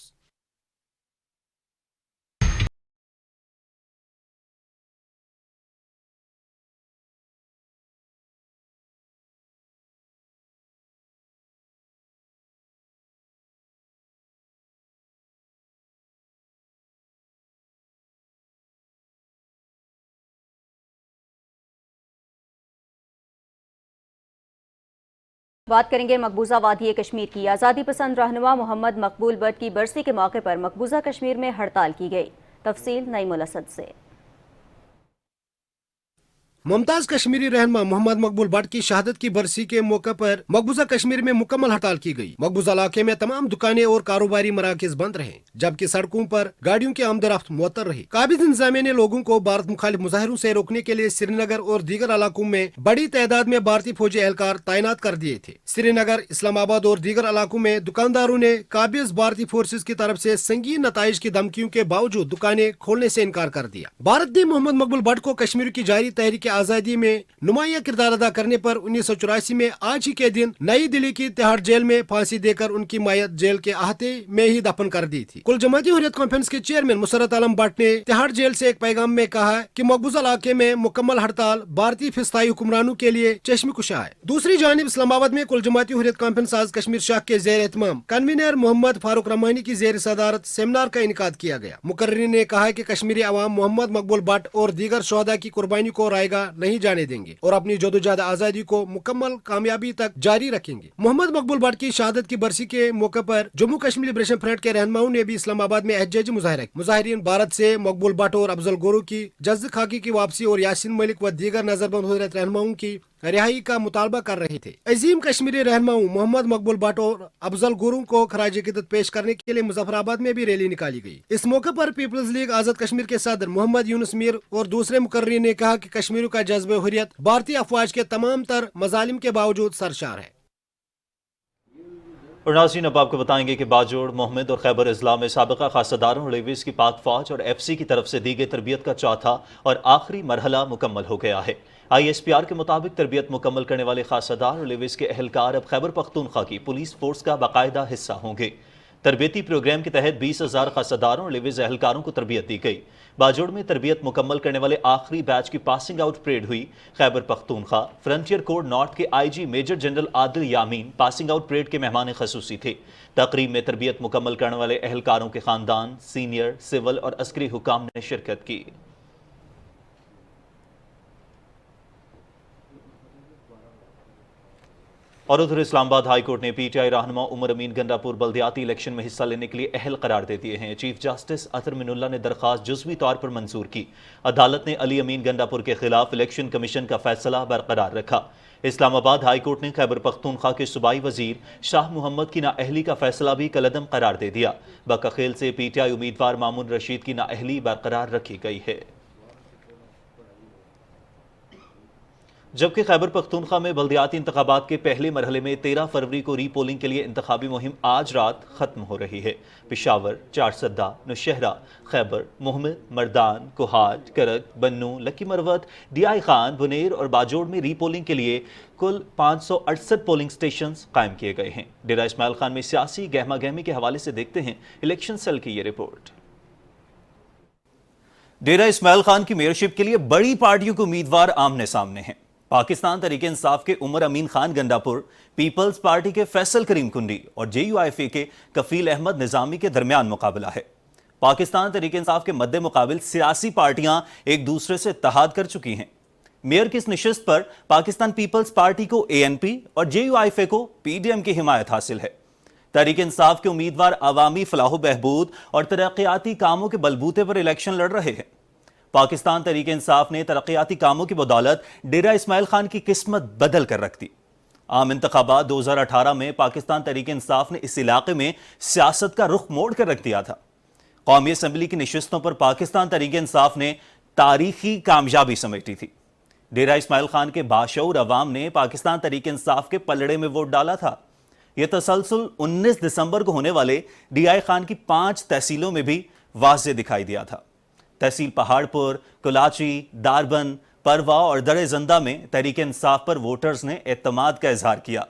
बात करेंगे मकबूजा वादी कश्मीर की। आज़ादी पसंद रहनुमा मोहम्मद मकबूल भट्ट की बरसी के मौके पर मकबूजा कश्मीर में हड़ताल की गई। तफसील नईमुल असद से। मुमताज कश्मीरी रहनुमा मोहम्मद मकबूल भट्ट की शहादत की बरसी के मौके पर मकबूजा कश्मीर में मुकम्मल हड़ताल की गई। मकबूजा इलाके में तमाम दुकानें और कारोबारी मराकज बंद रहे, जबकि सड़कों पर गाड़ियों की आमदरफ्त मुअत्तल रही। काबिज इंतजामिया ने लोगों को भारत मुखालिफ मुजाहिरों से रोकने के लिए श्रीनगर और दीगर इलाकों में बड़ी तादाद में भारतीय फौजी एहलकार तैनात कर दिए थे। श्रीनगर, इस्लामाबाद और दीगर इलाकों में दुकानदारों ने काबिज भारतीय फोर्सेज की तरफ से संगीन नताइज की धमकियों के बावजूद दुकानें खोलने से इनकार कर दिया। भारत ने मोहम्मद मकबूल भट्ट को कश्मीर की जारी तहरीक आज़ादी में नुमाया किरदार अदा करने पर 1984 में आज ही के दिन नई दिल्ली की तिहाड़ जेल में फांसी देकर उनकी मायत जेल के अहाते में ही दफन कर दी थी। कुल जमाती हुर्रियत कॉन्फ्रेंस के चेयरमैन मुसर्रत आलम भट्ट ने तिहाड़ जेल से एक पैगाम में कहा कि मकबूजा इलाके में मुकम्मल हड़ताल भारतीय फिस्ताई हुक्मरानों के लिए चश्म कुशा है। दूसरी जानिब इस्लामाबाद में कुल जमाती हुर्रियत कॉन्फ्रेंस आज कश्मीर शाख के ज़ेर एहतमाम कन्वीनर मोहम्मद फारूक रहमानी की ज़ेर सदारत सेमिनार का इनकाद किया गया। मुकर्रिर ने कहा कि कश्मीरी अवाम मोहम्मद मकबूल भट्ट और दीगर शोहदा की कुर्बानी को रायगा नहीं जाने देंगे और अपनी जदोजहद आज़ादी को मुकम्मल कामयाबी तक जारी रखेंगे। मोहम्मद मकबूल भट्ट की शहादत की बरसी के मौके पर जम्मू कश्मीर लिबरेशन फ्रंट के रहनुमाओं ने भी इस्लामाबाद में एहतजाजी मुजाहिरा किया। मुजाहिरीन भारत से मकबूल भट्ट और अफजल गुरु की जज्द खाकी की वापसी और यासीन मलिक व दीगर नजरबंद हुर्रियत रहनुमाओं की रिहाई का मुतालबा कर रहे थे। अजीम कश्मीरी रहनुमाओं मोहम्मद मकबूल भट्ट और अफजल गुरु को खराज अकीदत पेश करने के लिए मुजफ्फराबाद में भी रैली निकाली गई। इस मौके पर पीपल्स लीग आजाद कश्मीर के सदर मोहम्मद यूनुस मीर और दूसरे मुकर्रिर ने कहा कि कश्मीरियों का जज्बे हुर्रियत भारतीय अफवाज के तमाम तर मजालिम के बावजूद सरशार है। और नाज़रीन, अब आपको बताएंगे कि बाजोड़, मोहम्मद और खैबर अजला में साबिका खासदारों लेविस की पाक फौज और FC की तरफ से दी गई तरबियत का चौथा और आखिरी मरहला मुकम्मल हो गया है। ISPR के मुताबिक तरबियत मुकम्मल करने वाले खासदार और लेविस के एहलकार अब खैबर पख्तूनख्वा की पुलिस फोर्स का बाकायदा हिस्सा होंगे। तरबियती प्रोग्राम के तहत 20,000 खासदारों और लेविस एहलकारों को तरबियत दी गई। बाजोड़ में तरबियत मुकम्मल करने वाले आखिरी बैच की पासिंग आउट परेड हुई। Khyber Pakhtunkhwa frontier core north के IG मेजर जनरल आदिल यामीन पासिंग आउट परेड के मेहमान खसूसी थे। तकरीब में तरबियत मुकम्मल करने वाले एहलकारों के खानदान, सीनियर, सिविल और अस्करी हुकाम ने शिरकत की। और उधर इस्लामाबाद हाई कोर्ट ने PTI रहनुमा उमर अमीन गंडापुर बल्दियाती इलेक्शन में हिस्सा लेने के लिए अहल करार दे दिए हैं। चीफ जस्टिस अतर मिनुल्लाह ने दरखास्त जुज़वी तौर पर मंजूर की। अदालत ने अली अमीन गंडापुर के खिलाफ इलेक्शन कमीशन का फैसला बरकरार रखा। इस्लामाबाद हाई कोर्ट ने खैबर पख्तूनख्वा के सूबाई वजीर शाह मोहम्मद की नाअहली का फैसला भी कलअदम करार दे दिया। बकखेल से PTI उम्मीदवार मामून रशीद की नाअहली बरकरार रखी गई है। जबकि खैबर पख्तूनख्वा में बल्दियाती इंतखाबात के पहले मरहले में 13 फरवरी को रीपोलिंग के लिए इंतखाबी मुहिम आज रात खत्म हो रही है। पेशावर, चारसद्दा, नौशहरा, खैबर, मोहम्मद, मर्दान, कोहाट, करक, बन्नू, लकी मरवत, DI खान, बुनेर और बाजोड़ में रीपोलिंग के लिए कुल 568 पोलिंग स्टेशन कायम किए गए हैं। डेरा इस्माइल खान में सियासी गहमा गहमी के हवाले से देखते हैं इलेक्शन सेल की ये रिपोर्ट। ڈیرہ اسماعیل خان کی میئرشپ کے لیے بڑی پارٹیوں کے امیدوار آمنے سامنے ہیں۔ پاکستان تحریک انصاف کے عمر امین خان گنڈا پور، پیپلز پارٹی کے فیصل کریم کنڈی اور JUIF کے کفیل احمد نظامی کے درمیان مقابلہ ہے۔ پاکستان تحریک انصاف کے مد مقابل سیاسی پارٹیاں ایک دوسرے سے اتحاد کر چکی ہیں۔ میئر کی اس نشست پر پاکستان پیپلز پارٹی کو ANP اور JUIF کو PDM کی حمایت حاصل ہے۔ تحریک انصاف کے امیدوار عوامی فلاح و بہبود اور ترقیاتی کاموں کے بلبوتے پر الیکشن لڑ رہے ہیں۔ پاکستان تحریک انصاف نے ترقیاتی کاموں کی بدولت ڈیرہ اسماعیل خان کی قسمت بدل کر رکھ دی۔ عام انتخابات 2018 میں پاکستان تحریک انصاف نے اس علاقے میں سیاست کا رخ موڑ کر رکھ دیا تھا۔ قومی اسمبلی کی نشستوں پر پاکستان تحریک انصاف نے تاریخی کامیابی سمیٹی تھی۔ ڈیرہ اسماعیل خان کے باشعور عوام نے پاکستان تحریک انصاف کے پلڑے میں ووٹ ڈالا تھا۔ یہ تسلسل 19 دسمبر کو ہونے والے DI خان کی 5 تحصیلوں میں بھی واضح دکھائی دیا تھا۔ تحصیل پہاڑپور، کلاچی، داربن، پروا اور در زندہ میں تحریک انصاف پر ووٹرز نے اعتماد کا اظہار کیا۔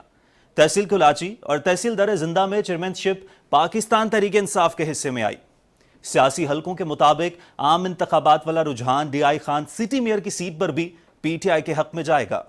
تحصیل کلاچی اور تحصیل در زندہ میں چیئرمین شپ پاکستان تحریک انصاف کے حصے میں آئی۔ سیاسی حلقوں کے مطابق عام انتخابات والا رجحان DI خان سٹی میئر کی سیٹ پر بھی PTI کے حق میں جائے گا۔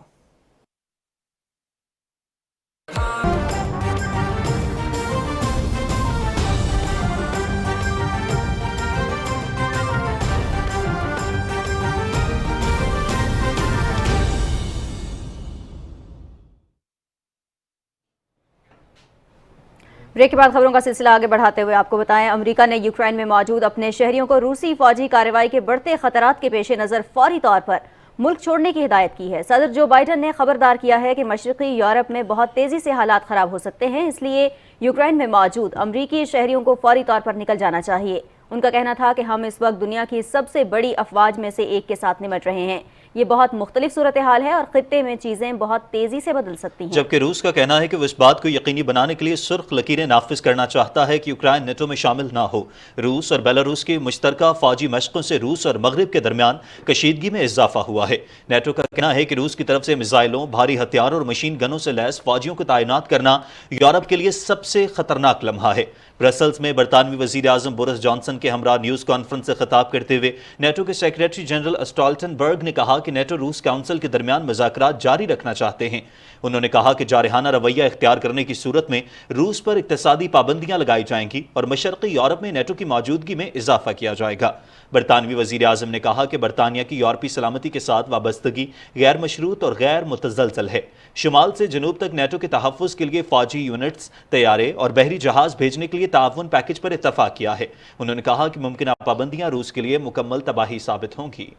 بریک کے بعد خبروں کا سلسلہ آگے بڑھاتے ہوئے آپ کو بتائیں، امریکہ نے یوکرین میں موجود اپنے شہریوں کو روسی فوجی کارروائی کے بڑھتے خطرات کے پیش نظر فوری طور پر ملک چھوڑنے کی ہدایت کی ہے۔ صدر جو بائیڈن نے خبردار کیا ہے کہ مشرقی یورپ میں بہت تیزی سے حالات خراب ہو سکتے ہیں، اس لیے یوکرین میں موجود امریکی شہریوں کو فوری طور پر نکل جانا چاہیے۔ ان کا کہنا تھا کہ ہم اس وقت دنیا کی سب سے بڑی افواج میں سے ایک کے ساتھ نمٹ رہے ہیں۔ یہ بہت مختلف صورتحال ہے اور خطے میں چیزیں بہت تیزی سے بدل سکتی ہیں۔ جبکہ روس کا کہنا ہے کہ وہ اس بات کو یقینی بنانے کے لیے سرخ لکیریں نافذ کرنا چاہتا ہے کہ یوکرین نیٹو میں شامل نہ ہو۔ روس اور بیلاروس کی مشترکہ فوجی مشقوں سے روس اور مغرب کے درمیان کشیدگی میں اضافہ ہوا ہے۔ نیٹو کا کہنا ہے کہ روس کی طرف سے میزائلوں، بھاری ہتھیاروں اور مشین گنوں سے لیس فوجیوں کو تعینات کرنا یورپ کے لیے سب سے خطرناک لمحہ ہے۔ برسلز میں برطانوی وزیر اعظم بورس جانسن کے ہمراہ نیوز کانفرنس سے خطاب کرتے ہوئے نیٹو کے سیکریٹری جنرل اسٹالٹنبرگ نے کہا کہ نیٹو روس کونسل کے درمیان مذاکرات جاری رکھنا چاہتے ہیں۔ انہوں نے کہا کہ جارحانہ رویہ اختیار کرنے کی صورت میں روس پر اقتصادی پابندیاں لگائی جائیں گی اور مشرقی یورپ میں نیٹو کی موجودگی میں اضافہ کیا جائے گا۔ برطانوی وزیر اعظم نے کہا کہ برطانیہ کی یورپی سلامتی کے ساتھ وابستگی غیر مشروط اور غیر متزلزل ہے۔ شمال سے جنوب تک نیٹو کے تحفظ کے لیے فوجی یونٹس، طیارے اور بحری جہاز بھیجنے کے لیے تعاون پیکج پر اتفاق کیا ہے۔ انہوں نے کہا کہ ممکنہ پابندیاں روس کے لیے مکمل تباہی ثابت ہوں گی۔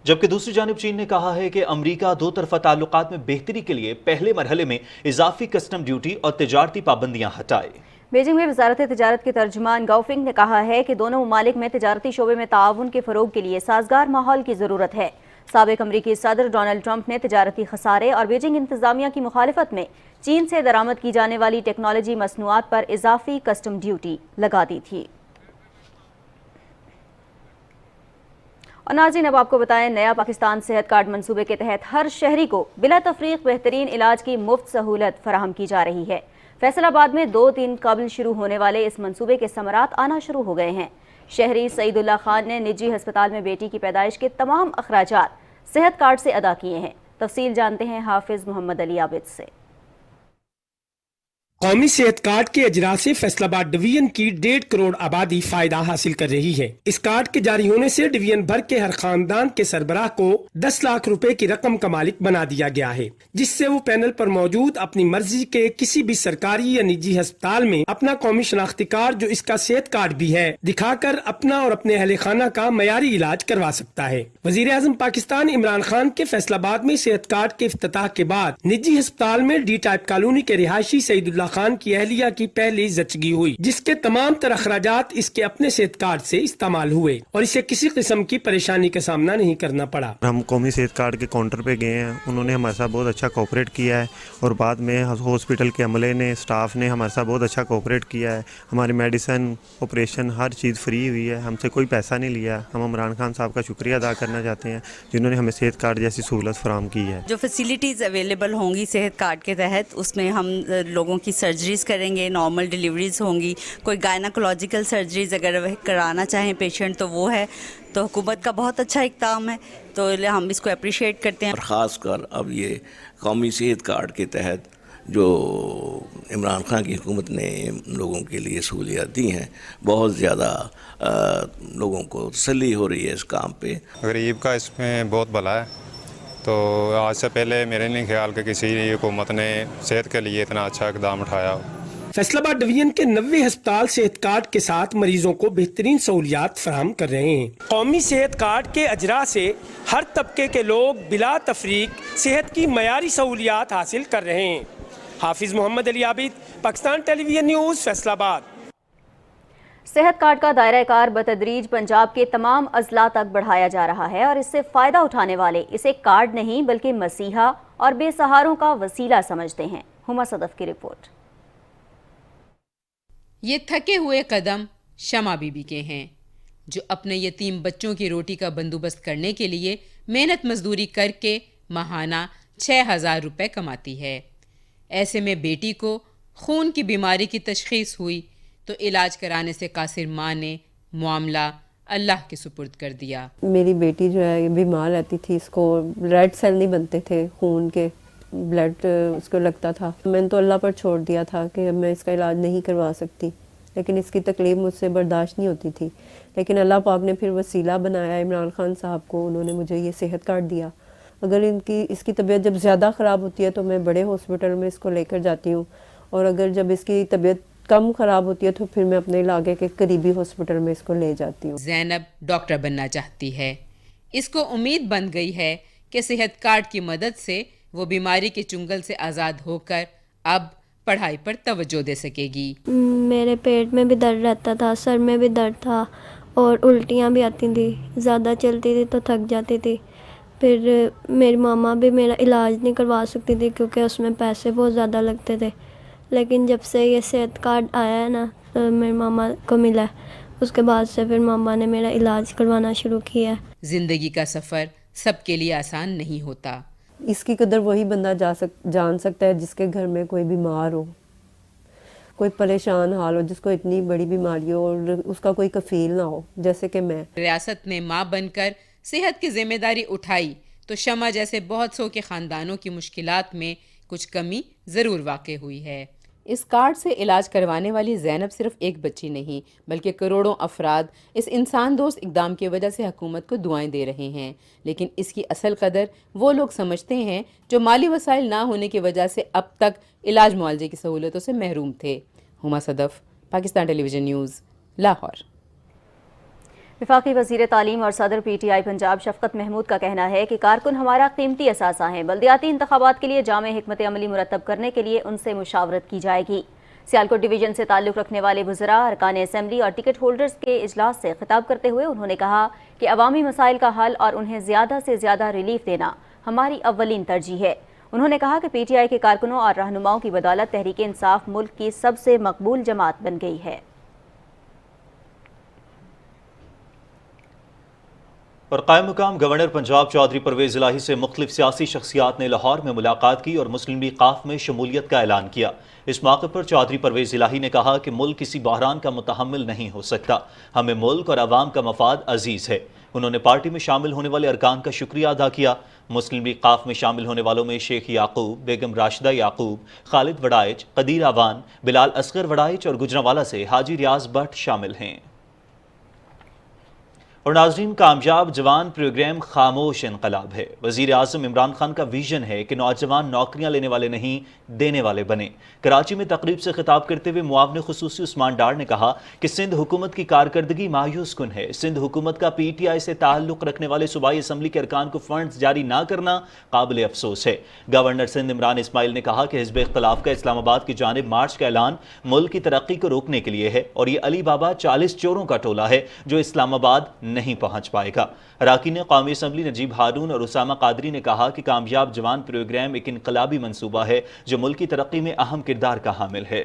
جبکہ دوسری جانب چین نے کہا ہے کہ امریکہ دو طرفہ تعلقات میں بہتری کے لیے پہلے مرحلے میں اضافی کسٹم ڈیوٹی اور تجارتی پابندیاں ہٹائے۔ بیجنگ میں وزارت تجارت کے ترجمان گاؤ فنگ نے کہا ہے کہ دونوں ممالک میں تجارتی شعبے میں تعاون کے فروغ کے لیے سازگار ماحول کی ضرورت ہے۔ سابق امریکی صدر ڈونلڈ ٹرمپ نے تجارتی خسارے اور بیجنگ انتظامیہ کی مخالفت میں چین سے درآمد کی جانے والی ٹیکنالوجی مصنوعات پر اضافی کسٹم ڈیوٹی لگا دی تھی۔ اور ناظرین، اب آپ کو بتائیں، نیا پاکستان صحت کارڈ منصوبے کے تحت ہر شہری کو بلا تفریق بہترین علاج کی مفت سہولت فراہم کی جا رہی ہے۔ فیصل آباد میں 2 دن قبل شروع ہونے والے اس منصوبے کے ثمرات آنا شروع ہو گئے ہیں۔ شہری سعید اللہ خان نے نجی ہسپتال میں بیٹی کی پیدائش کے تمام اخراجات صحت کارڈ سے ادا کیے ہیں۔ تفصیل جانتے ہیں حافظ محمد علی عابد سے۔ قومی صحت کارڈ کے اجرا سے فیصل آباد ڈویژن کی 1.5 کروڑ آبادی فائدہ حاصل کر رہی ہے۔ اس کارڈ کے جاری ہونے سے ڈویژن بھر کے ہر خاندان کے سربراہ کو 10 لاکھ روپے کی رقم کا مالک بنا دیا گیا ہے، جس سے وہ پینل پر موجود اپنی مرضی کے کسی بھی سرکاری یا نجی ہسپتال میں اپنا قومی شناختی کارڈ، جو اس کا صحت کارڈ بھی ہے، دکھا کر اپنا اور اپنے اہل خانہ کا معیاری علاج کروا سکتا ہے۔ وزیر اعظم پاکستان عمران خان کے فیصل آباد میں صحت کارڈ کے افتتاح کے بعد نجی ہسپتال میں ڈی ٹائپ کالونی کے رہائشی سعید اللہ خان کی اہلیہ کی پہلی زچگی ہوئی، جس کے تمام تر اخراجات اس کے اپنے صحت کارڈ سے استعمال ہوئے اور اسے کسی قسم کی پریشانی کا سامنا نہیں کرنا پڑا۔ ہم قومی صحت کارڈ کے کاؤنٹر پہ گئے ہیں، انہوں نے ہمارے ساتھ بہت اچھا کوآپریٹ کیا ہے اور بعد میں ہاسپٹل کے عملے نے، اسٹاف نے ہمارے ساتھ بہت اچھا کوآپریٹ کیا ہے۔ ہماری میڈیسن، آپریشن، ہر چیز فری ہوئی ہے، ہم سے کوئی پیسہ نہیں لیا۔ ہم عمران خان صاحب کا شکریہ ادا کرنا چاہتے ہیں جنہوں نے ہمیں صحت کارڈ جیسی سہولت فراہم کی ہے۔ جو فیسلٹیز اویلیبل ہوں گی صحت کارڈ کے تحت، اس میں ہم لوگوں کی सर्जरीज करेंगे, नॉर्मल डिलीवरीज होंगी, कोई गायनाकोलॉजिकल सर्जरीज अगर कराना चाहें पेशेंट तो वो है। तो हुकूमत का बहुत अच्छा इक़दाम है, तो हम इसको अप्रिशिएट करते हैं। और ख़ास कर अब ये कौमी सेहत कार्ड के तहत जो इमरान खान की हुकूमत ने लोगों के लिए सहूलियात दी हैं, बहुत ज़्यादा लोगों को तसल्ली हो रही है इस काम पे। गरीब का इसमें बहुत भला है, तो आज से पहले मेरे नहीं ख्याल कि किसी हुकूमत ने सेहत के लिए इतना अच्छा इकदाम उठाया हो। फैसलाबाद डिवीजन के 90 अस्पताल सेहत कार्ड के साथ मरीजों को बेहतरीन सहूलियात फराहम कर रहे हैं। कौमी सेहत कार्ड के अजरा से हर तबके के लोग बिला तफरीक सेहत की मयारी सहूलियात हासिल कर रहे हैं। हाफिज मोहम्मद अली आबिद, पाकिस्तान टेलीविजन न्यूज़, फैसलाबाद। सेहत कार्ड का दायरा कार बतदरीज पंजाब के तमाम अजला तक बढ़ाया जा रहा है और इससे फ़ायदा उठाने वाले इसे कार्ड नहीं बल्कि मसीहा और बेसहारों का वसीला समझते हैं। हुमा सदफ की रिपोर्ट। ये थके हुए कदम शमा बीबी के हैं, जो अपने यतीम बच्चों की रोटी का बंदोबस्त करने के लिए मेहनत मजदूरी करके माहाना 6,000 रुपये कमाती है। ऐसे में बेटी को खून की बीमारी की तशखीस हुई तो इलाज कराने से कासिर माँ ने मामला अल्लाह के सुपुर्द कर दिया। मेरी बेटी जो है बीमार रहती थी, इसको रेड सेल नहीं बनते थे खून के, ब्लड उसको लगता था। मैंने तो अल्लाह पर छोड़ दिया था कि मैं इसका इलाज नहीं करवा सकती, लेकिन इसकी तकलीफ़ मुझसे बर्दाश्त नहीं होती थी। लेकिन अल्लाह पाक ने फिर वसीला बनाया इमरान खान साहब को, उन्होंने मुझे ये सेहत कार्ड दिया। अगर इसकी तबीयत जब ज़्यादा ख़राब होती है तो मैं बड़े हॉस्पिटल में इसको लेकर जाती हूँ, और अगर जब इसकी तबीयत कम ख़राब होती है तो फिर मैं अपने इलाके के करीबी हॉस्पिटल में इसको ले जाती हूँ। ज़ैनब डॉक्टर बनना चाहती है। इसको उम्मीद बन गई है कि सेहत कार्ड की मदद से वो बीमारी के चुंगल से आज़ाद होकर अब पढ़ाई पर तवज्जो दे सकेगी। मेरे पेट में भी दर्द रहता था, सर में भी दर्द था और उल्टियाँ भी आती थी, ज़्यादा चलती थी तो थक जाती थी। फिर मेरी मामा भी मेरा इलाज नहीं करवा सकती थी क्योंकि उसमें पैसे बहुत ज़्यादा लगते थे। लेकिन जब से ये सेहत कार्ड आया है ना, तो मेरी मामा को मिला है, उसके बाद से फिर मामा ने मेरा इलाज करवाना शुरू किया। ज़िंदगी का सफ़र सबके लिए आसान नहीं होता। इसकी कदर वही बंदा जान सकता है जिसके घर में कोई बीमार हो, कोई परेशान हाल हो, जिसको इतनी बड़ी बीमारी हो और उसका कोई कफील ना हो, जैसे कि मैं। रियासत ने माँ बनकर सेहत की जिम्मेदारी उठाई तो शमा जैसे बहुत सौ के ख़ानदानों की मुश्किलात में कुछ कमी ज़रूर वाक़ई हुई है। इस कार्ड से इलाज करवाने वाली ज़ैनब सिर्फ एक बच्ची नहीं बल्कि करोड़ों अफराद इस इंसान दोस्त इक़दाम की वजह से हुकूमत को दुआएं दे रहे हैं। लेकिन इसकी असल कदर वो लोग समझते हैं जो माली वसाइल ना होने की वजह से अब तक इलाज मुआवजे की सहूलतों से महरूम थे। Huma Sadaf, Pakistan television news, Lahore. वफाकी वज़ीर तालीम और सदर PTI पंजाब शफ़क़त महमूद का कहना है कि कारकुन हमारा कीमती असासा हैं। बल्दियाती इंतखाबात के लिए जामे हिकमत अमली मुरतब करने के लिए उनसे मुशावरत की जाएगी। सियालकोट डिवीज़न से ताल्लुक़ रखने वाले वज़रा, अरकान असम्बली और टिकट होल्डर्स के इजलास से खिताब करते हुए उन्होंने कहा कि अवामी मसाइल का हल और उन्हें ज़्यादा से ज़्यादा रिलीफ देना हमारी अव्वलीन तरजीह है। उन्होंने कहा कि PTI के कारकुनों और रहनुमाओं की बदौलत तहरीक इंसाफ मुल्क की सबसे मकबूल जमात बन गई है। और कायम मुकाम गवर्नर पंजाब चौधरी परवेज़ इलाही से मुख्तलिफ सियासी शख्सियात ने लाहौर में मुलाकात की और मुस्लिम लीग काफ में शमूलियत का ऐलान किया। इस मौके पर चौधरी परवेज़ इलाही ने कहा कि मुल्क किसी बहरान का मुतहम्मिल नहीं हो सकता, हमें मुल्क और आवाम का मफाद अजीज़ है। उन्होंने पार्टी में शामिल होने वाले अरकान का शुक्रिया अदा किया। मुस्लिम लीग काफ में शामिल होने वालों में शेख याकूब, बेगम राशिदा याकूब, खालिद वड़ाइच, कदीर आवान, बिलाल असगर वड़ाइच और गुजरांवाला से हाजी रियाज भट्ट शामिल हैं। और नाज़रीन, कामयाब जवान प्रोग्राम खामोश इनकलाब है। वज़ीर आज़म इमरान खान का विजन है कि नौजवान नौकरियां लेने वाले नहीं देने वाले बने। कराची में तकरीब से खिताब करते हुए मुआवने खुसूसी उस्मान डार ने कहा कि सिंध हुकूमत की कारकर्दगी मायूस कुन है। सिंध हुकूमत का PTI से ताल्लुक़ रखने वाले सूबाई असम्बली के अरकान को फंड्स जारी ना करना काबिल अफसोस है। गवर्नर सिंध इमरान इस्माइल ने कहा कि हिज़्ब इख्तिलाफ का इस्लामाबाद की जानिब मार्च का ऐलान मुल्क की तरक्की को रोकने के लिए है और ये अली बाबा 40 चोरों का टोला है जो इस्लामाबाद नहीं पहुंच पाएगा। अरकान कौमी असम्बली नजीब हारून और उसामा कादरी ने कहा कि कामयाब जवान प्रोग्राम एक इनकलाबी मंसूबा है जो मुल्क की तरक्की में अहम किरदार का हामिल है।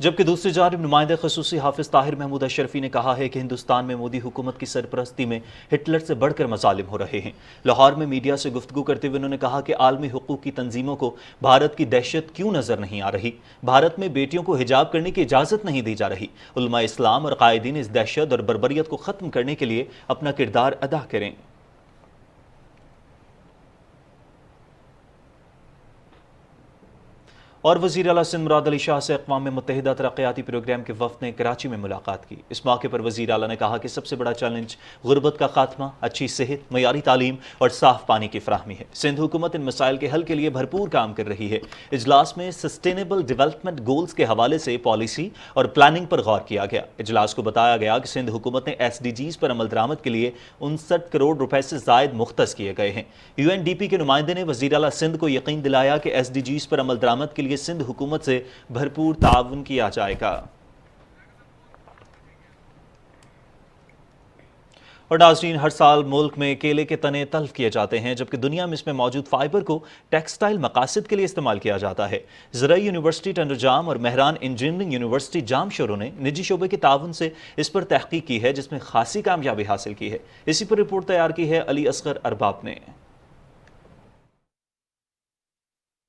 जबकि दूसरी जानिब नुमाइंदे खसूसी हाफिज ताहिर महमूद अशरफी ने कहा है कि हिंदुस्तान में मोदी हुकूमत की सरपरस्ती में हिटलर से बढ़कर मजालिम हो रहे हैं। लाहौर में मीडिया से गुफ्तगू करते हुए उन्होंने कहा कि आलमी हुकूक की तंजीमों को भारत की दहशत क्यों नजर नहीं आ रही। भारत में बेटियों को हिजाब करने की इजाजत नहीं दी जा रही। उलमा इस्लाम और कायदीन इस दहशत और बर्बरियत को खत्म करने के लिए अपना किरदार अदा करें। और वज़ीर आला सिंध मुराद अली शाह से अक़वाम मुत्तहिदा तरक्याती प्रोग्राम के वफ़द ने कराची में मुलाकात की। इस मौके पर वज़ीर आला ने कहा कि सबसे बड़ा चैलेंज गुरबत का खात्मा, अच्छी सेहत, मयारी तालीम और साफ पानी की फराहमी है। सिंध हुकूमत इन मसाइल के हल के लिए भरपूर काम कर रही है। इजलास में सस्टेनेबल डेवलपमेंट गोल्स के हवाले से पॉलिसी और प्लानिंग पर गौर किया गया। इजलास को बताया गया कि सिंध हुकूमत ने SDGs पर अमल दरामद के लिए 59 करोड़ रुपए से ज़ायद मुख्तस किए गए हैं। UNDP के नुमाइंदे ने वज़ीर आला सिंध को यकीन दिलाया कि SDGs पर अमल दरामद के लिए सिंध हुकूमत से भरपूर ताउन किया जाएगा। और नाज़रीन, हर साल मुल्क में केले के तने तल्फ किए जाते हैं, जबकि दुनिया में इसमें मौजूद फाइबर को टेक्सटाइल मकासद के लिए इस्तेमाल किया जाता है। ज़राई यूनिवर्सिटी टंडोजाम और महरान इंजीनियरिंग यूनिवर्सिटी जामशोरों ने निजी शोबे के ताउन से इस पर तहकीक की है, जिसमें खासी कामयाबी हासिल की है। इसी पर रिपोर्ट तैयार की है अली असगर अरबाब ने।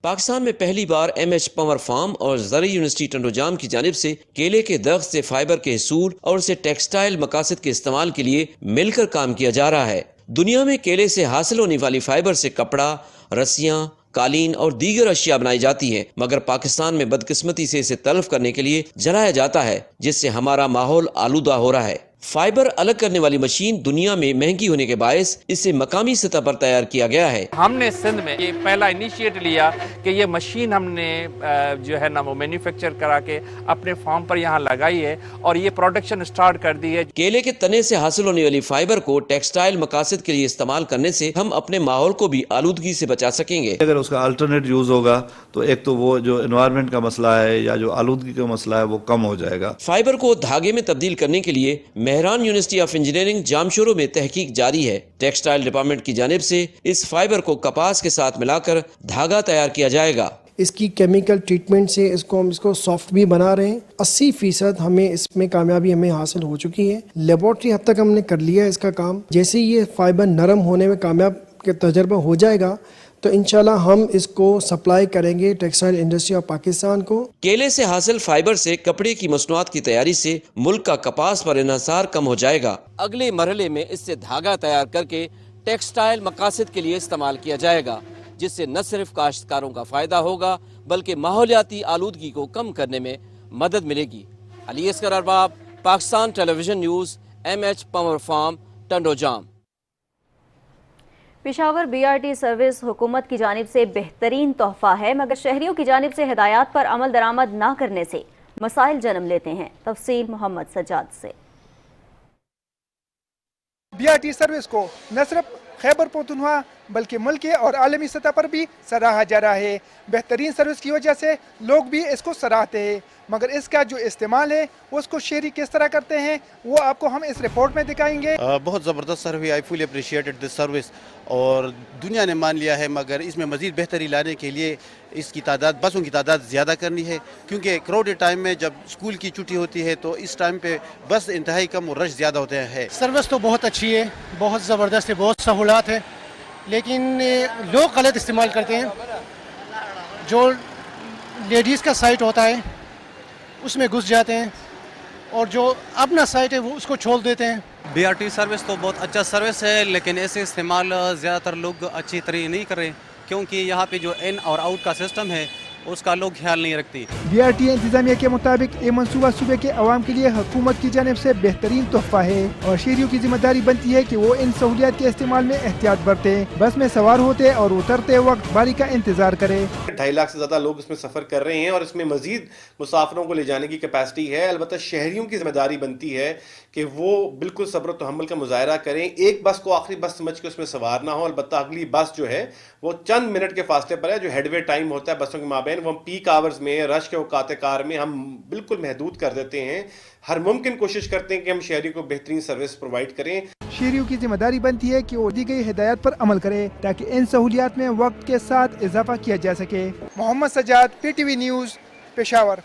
पाकिस्तान में पहली बार MH पावर फार्म और ज़राई यूनिवर्सिटी टंडोजाम की जानिब से केले के दरख्त से फाइबर के हसूल और उसे टेक्सटाइल मकासद के इस्तेमाल के लिए मिलकर काम किया जा रहा है। दुनिया में केले से हासिल होने वाली फाइबर से कपड़ा, रस्सियाँ, कालीन और दीगर अशिया बनाई जाती हैं, मगर पाकिस्तान में बदकिस्मती से इसे तल्फ करने के लिए जलाया जाता है, जिससे हमारा माहौल आलूदा हो रहा है। फाइबर अलग करने वाली मशीन दुनिया में महंगी होने के बायस इसे मकामी सतह पर तैयार किया गया है। हमने सिंध में ये पहला इनिशिएट लिया कि ये मशीन हमने जो है ना वो मैन्युफैक्चर करा के अपने फार्म पर यहाँ लगाई है और ये प्रोडक्शन स्टार्ट कर दी है। केले के तने से हासिल होने वाली फाइबर को टेक्सटाइल मकासद के लिए इस्तेमाल करने से हम अपने माहौल को भी आलूदगी से बचा सकेंगे। अगर उसका अल्टरनेट यूज होगा तो एक तो वो जो एनवायरनमेंट का मसला है या जो आलूदगी का मसला है वो कम हो जाएगा। फाइबर को धागे में तब्दील करने के लिए महरान यूनिवर्सिटी ऑफ इंजीनियरिंग जामशोरों में तहकीक जारी है। टेक्सटाइल डिपार्टमेंट की जानिब से इस फाइबर को कपास के साथ मिलाकर धागा तैयार किया जाएगा। इसकी केमिकल ट्रीटमेंट से हम इसको सॉफ्ट भी बना रहे हैं। 80% हमें इसमें कामयाबी हमें हासिल हो चुकी है। लेबोरेटरी हद तक हमने कर लिया है इसका काम। जैसे ये फाइबर नरम होने में कामयाब के तजर्बा हो जाएगा तो इंशाल्लाह हम इसको सप्लाई करेंगे टेक्सटाइल इंडस्ट्री ऑफ पाकिस्तान को। केले से हासिल फाइबर से कपड़े की मसनूआत की तैयारी से मुल्क का कपास पर इन्हसार कम हो जाएगा। अगले मरहले में इससे धागा तैयार करके टेक्सटाइल मकासद के लिए इस्तेमाल किया जाएगा, जिससे न सिर्फ काश्तकारों का फायदा होगा बल्कि माहौलियाती आलूदगी को कम करने में मदद मिलेगी। Ali Asghar Arbab, Pakistan television news, MH power farm, Tandojam. Peshawar BRT service हुकूमत की जानिब से बेहतरीन तोहफा है, मगर शहरियों की जानिब से हिदायत पर अमल दरामद ना करने से मसाइल जन्म लेते हैं। तफसील मोहम्मद सज्जाद से। BRT सर्विस को न सिर्फ खैबर पख्तूनख्वा बल्कि मुल्क और आलमी सतह पर भी सराहा जा रहा है। बेहतरीन सर्विस की वजह से लोग भी इसको सराहते हैं, मगर इसका जो इस्तेमाल है वो उसको शहरी किस तरह करते हैं वो आपको हम इस रिपोर्ट में दिखाएंगे। बहुत ज़बरदस्त service, I fully appreciated this service और दुनिया ने मान लिया है, मगर इसमें मज़ीद बेहतरी लाने के लिए इसकी तादाद, बसों की तादाद ज़्यादा करनी है, क्योंकि क्राउडेड टाइम में जब स्कूल की छुट्टी होती है तो इस टाइम पे बस इंतहाई कम और रश ज़्यादा होते हैं। सर्विस तो बहुत अच्छी है, बहुत ज़बरदस्त है, बहुत सहूलत है, लेकिन लोग गलत इस्तेमाल करते हैं। जो लेडीज़ का साइट होता है उसमें घुस जाते हैं और जो अपना साइट है वो उसको छोड़ देते हैं। BRT सर्विस तो बहुत अच्छा सर्विस है, लेकिन ऐसे इस्तेमाल ज़्यादातर लोग अच्छी तरह नहीं कर रहे, क्योंकि यहाँ पे जो इन और आउट का सिस्टम है उसका लोग ख्याल नहीं रखती। BRT इंतजामिया के मुताबिक ये मनसूबा सूबे के अवाम के लिए हुकूमत की जानिब से बेहतरीन तोहफा है और शहरियों की जिम्मेदारी बनती है कि वो इन सहूलियात के इस्तेमाल में एहतियात बरते, बस में सवार होते और उतरते वक्त बारी का इंतजार करे। 2.5 लाख से ज़्यादा लोग इसमें सफ़र कर रहे हैं और इसमें मज़ीद मुसाफिरों को ले जाने की कैपेसिटी है। अलबत्ता शहरियों की जिम्मेदारी बनती है कि वो बिल्कुल सब्र और तहम्मुल का मुजाहरा करें। एक बस को आखिरी बस समझ के उसमें सवार ना हो। अलबत्ता अगली बस जो है वो चंद मिनट के फासले पर है। जो हेडवे टाइम होता है बसों के माबैन वो हम पीक आवर्स में, रश के औकात कार में हम बिल्कुल महदूद कर देते हैं। हर मुमकिन कोशिश करते हैं कि हम शहरियों को बेहतरीन सर्विस प्रोवाइड करें। शहरियों की जिम्मेदारी बनती है कि वो दी गई हिदायत पर अमल करें ताकि इन सहूलियात में वक्त के साथ इजाफा किया जा सके। Mohammad Sajjad, PTV news, Peshawar.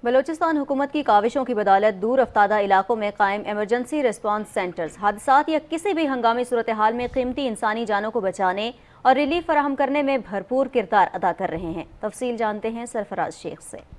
बलूचिस्तान हुकूमत की काविशों की बदौलत दूर अफ्तादा इलाकों में कायम एमरजेंसी रिस्पांस सेंटर्स हादसात या किसी भी हंगामी सूरत हाल में कीमती इंसानी जानों को बचाने और रिलीफ फराहम करने में भरपूर किरदार अदा कर रहे हैं। तफसील जानते हैं सरफराज शेख से।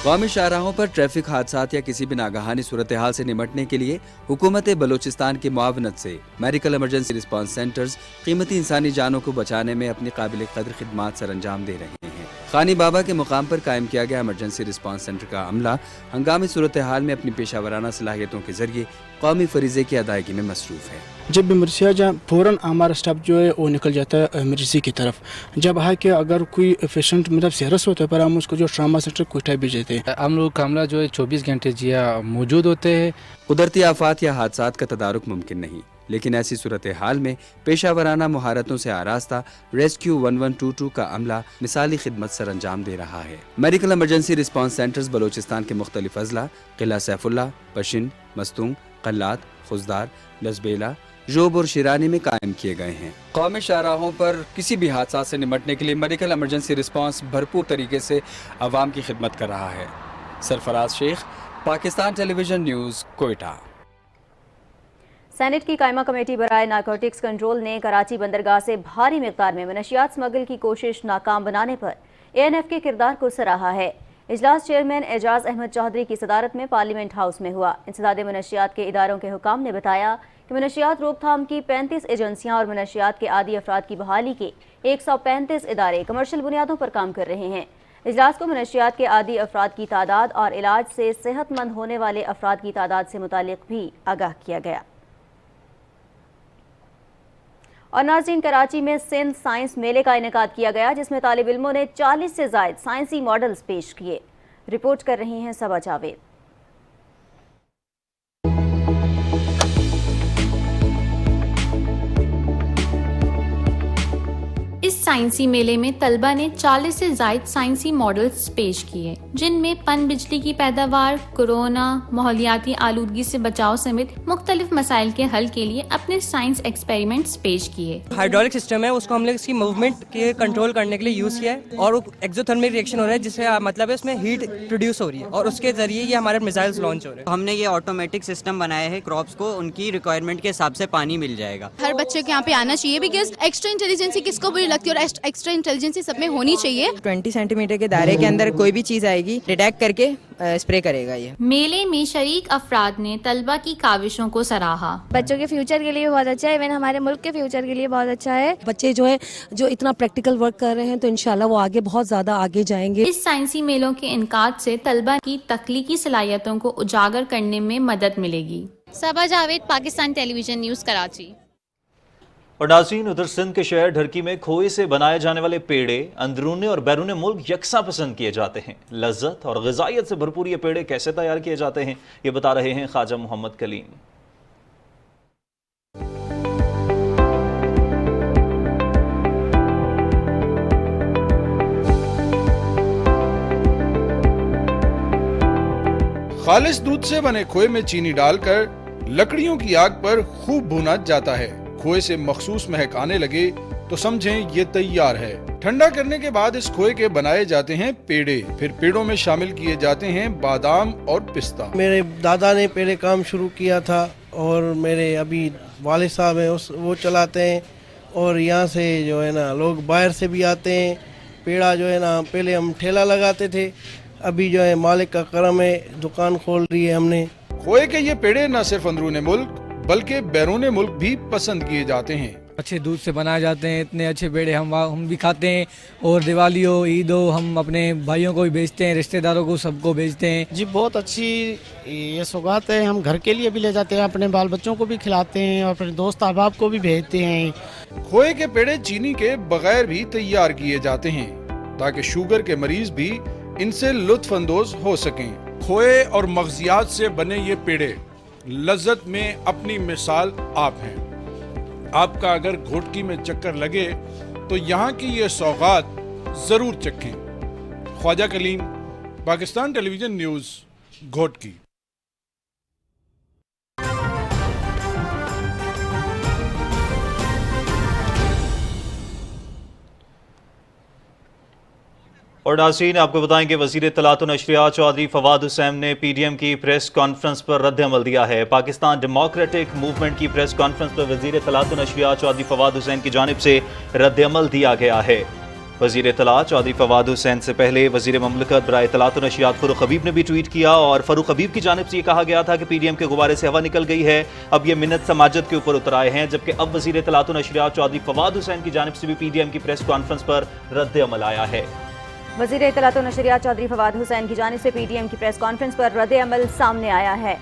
कौमी शाहराहों पर ट्रैफिक हादसात या किसी भी नागहानी सूरत हाल से निमटने के लिए हुकूमत बलूचिस्तान की मुआवनत से मेडिकल इमरजेंसी रिस्पांस सेंटर्स कीमती इंसानी जानों को बचाने में अपनी काबिल कदर खिदमात सर अंजाम दे रहे हैं। खानी बाबा के मुकाम पर कायम किया गया इमरजेंसी रिस्पांस सेंटर का अमला हंगामी सूरत हाल में अपनी पेशावराना सलाहियतों के जरिए कौमी फरीजे की अदायगी में मसरूफ है। जब इमरजेंसी आ जाए फ़ौरन हमारा स्टाफ जो है वो निकल जाता है इमरजेंसी की तरफ। जब है कि अगर कोई पेशेंट मतलब सीरियस होता है पर हम उसको जो ट्रामा सेंटर कोयटा भेज देते हैं। हम लोग का अमला जो है 24 घंटे जिया मौजूद होते हैं। कुदरती आफात या हादसात का तदारुक मुमकिन नहीं, लेकिन ऐसी सूरत हाल में पेशावराना महारतों से आरास्ता रेस्क्यू 1122 का अमला मिसाली खिदमत सर अंजाम दे रहा है। Medical emergency response centres Balochistan के मुख्तलिफ अजला किला सैफुल्ला, पशिन, मस्तूंग, कल्लात, खुजदार, लसबेला, जोब और शिरानी में कायम किए गए हैं। कौमी शाहराहों पर किसी भी हादसा से निमटने के लिए मेडिकल इमरजेंसी रिस्पांस भरपूर तरीके से आवाम की खिदमत कर रहा है। Sarfraz Sheikh, Pakistan television news, Quetta. Senate की कायमा कमेटी बराए नारकोटिक्स कंट्रोल ने कराची बंदरगाह से भारी मिकदार में मनशियात स्मगल की कोशिश नाकाम बनाने पर ANF के किरदार को सराहा है। इजलास चेयरमैन एजाज अहमद चौधरी की सदारत में पार्लियामेंट हाउस में हुआ। इंसदाद मनशियात के इदारों के हुकाम ने बताया कि मनशियात रोकथाम की 35 एजेंसियां और मनशियात के आदी अफराद की बहाली के 135 इदारे कमर्शियल बुनियादों पर काम कर रहे हैं। इजलास को मनशियात के आदी अफराद की तादाद और इलाज से सेहतमंद होने वाले अफराद की तादाद से मुतालिक भी आगाह किया गया। और नाज़रीन, कराची में सिंध साइंस मेले का इनेकाद किया गया, जिसमें तालिब इल्मों ने 40 से ज़ायद साइंसी मॉडल्स पेश किए। रिपोर्ट कर रही हैं सबा जावेद। इस साइंसी मेले में तलबा ने 40 से ज़ायद साइंसी मॉडल्स पेश किए, जिनमें पन बिजली की पैदावार, कोरोना, माहौलियाती आलूदगी से बचाव समेत मुख्तलिफ मसाइल के हल के लिए अपने साइंस एक्सपेरिमेंट्स पेश किए। हाइड्रोलिक सिस्टम है, उसको हमने इसकी मूवमेंट के कंट्रोल करने के लिए यूज़ किया है और एक्सोथर्मिक रिएक्शन हो रहा है, जिससे मतलब है उसमें हीट प्रोड्यूस हो रही है और उसके जरिए ये हमारे मिसाइल्स लॉन्च हो रहे हैं। हमने ये ऑटोमेटिक सिस्टम बनाया है, क्रॉप्स को उनकी रिक्वायरमेंट के हिसाब से पानी मिल जाएगा। हर बच्चे को यहाँ पे आना चाहिए, बिकॉज एक्स्ट्रा इंटेलिजेंसी किसको बुरी लगती है और एक्स्ट्रा इंटेलिजेंसी सब में होनी चाहिए। 20 सेंटीमीटर के दायरे के अंदर कोई भी चीज आएगी डिटेक्ट करके स्प्रे करेगा ये। मेले में शरीक अफराद ने तलबा की काविशों को सराहा। बच्चों के फ्यूचर के लिए बहुत अच्छा है, इवन हमारे मुल्क के फ्यूचर के लिए बहुत अच्छा है। बच्चे जो है जो इतना प्रैक्टिकल वर्क कर रहे हैं तो इंशाल्लाह वो आगे बहुत ज्यादा आगे जाएंगे। इस साइंसी मेलों के इनकाद से तलबा की तख्लीकी सलाहियतों को उजागर करने में मदद मिलेगी। सबा जावेद, पाकिस्तान टेलीविजन न्यूज़, कराची। और नाज़रीन, उधर सिंध के शहर ढरकी में खोए से बनाए जाने वाले पेड़े अंदरूनी और बैरून मुल्क यकसा पसंद किए जाते हैं। लज्जत और ग़िज़ाइयत से भरपूर ये पेड़े कैसे तैयार किए जाते हैं, ये बता रहे हैं ख्वाजा मोहम्मद कलीम। खालिस दूध से बने खोए में चीनी डालकर लकड़ियों की आग पर खूब भुना जाता है। खोए से मखसूस महक आने लगे तो समझें ये तैयार है। ठंडा करने के बाद इस खोए के बनाए जाते हैं पेड़े। फिर पेड़ों में शामिल किए जाते हैं बादाम और पिस्ता। मेरे दादा ने पहले काम शुरू किया था और मेरे अभी वालिद साहब हैं वो चलाते हैं। और यहाँ से जो है ना लोग बाहर से भी आते हैं। पेड़ा जो है ना पहले हम ठेला लगाते थे, अभी जो है मालिक का करम है दुकान खोल रही है हमने। खोए के ये पेड़े न सिर्फ अंदरूनी मुल्क बल्कि बैरून मुल्क भी पसंद किए जाते हैं। अच्छे दूध से बनाए जाते हैं, इतने अच्छे पेड़े हम भी खाते हैं और दिवाली हो, ईद हो, हम अपने भाइयों को भी बेचते हैं, रिश्तेदारों को सबको बेचते हैं। जी बहुत अच्छी ये सौगात है, हम घर के लिए भी ले जाते हैं, अपने बाल बच्चों को भी खिलाते हैं और अपने दोस्त अहबाब को भी भेजते हैं। खोए के पेड़े चीनी के बगैर भी तैयार किए जाते हैं ताकि शुगर के मरीज भी इनसे लुत्फ अंदोज हो सकें। खोए और मगजियात से बने ये पेड़े लज्जत में अपनी मिसाल आप हैं। आपका अगर घोटकी में चक्कर लगे तो यहाँ की ये सौगात जरूर चखें। Khawaja Kaleem, Pakistan television news, Ghotki. اور ناظرین آپ کو بتائیں کہ وزیر اطلاعات و نشریات چودھری فواد حسین نے پی ڈی ایم کی پریس کانفرنس پر رد عمل دیا ہے۔ پاکستان ڈیموکریٹک موومنٹ کی پریس کانفرنس پر وزیر اطلاعات و نشریات چودھری فواد حسین کی جانب سے رد عمل دیا گیا ہے۔ وزیر اطلاعات چودھری فواد حسین سے پہلے وزیر مملکت برائے اطلاعات و نشریات فاروق حبیب نے بھی ٹویٹ کیا اور فاروق حبیب کی جانب سے یہ کہا گیا تھا کہ پی ڈی ایم کے غبارے سے ہوا نکل گئی ہے، اب یہ منت سماجت کے اوپر اتر آئے ہیں، جبکہ اب وزیر اطلاعات و نشریات چودھری فواد حسین کی جانب سے بھی پی ڈی ایم کی پریس کانفرنس پر رد عمل آیا ہے۔ وزیر اطلاعات و نشریات چودھری فواد حسین کی جانب سے پی ڈی ایم کی پریس کانفرنس پر رد عمل سامنے آیا ہے۔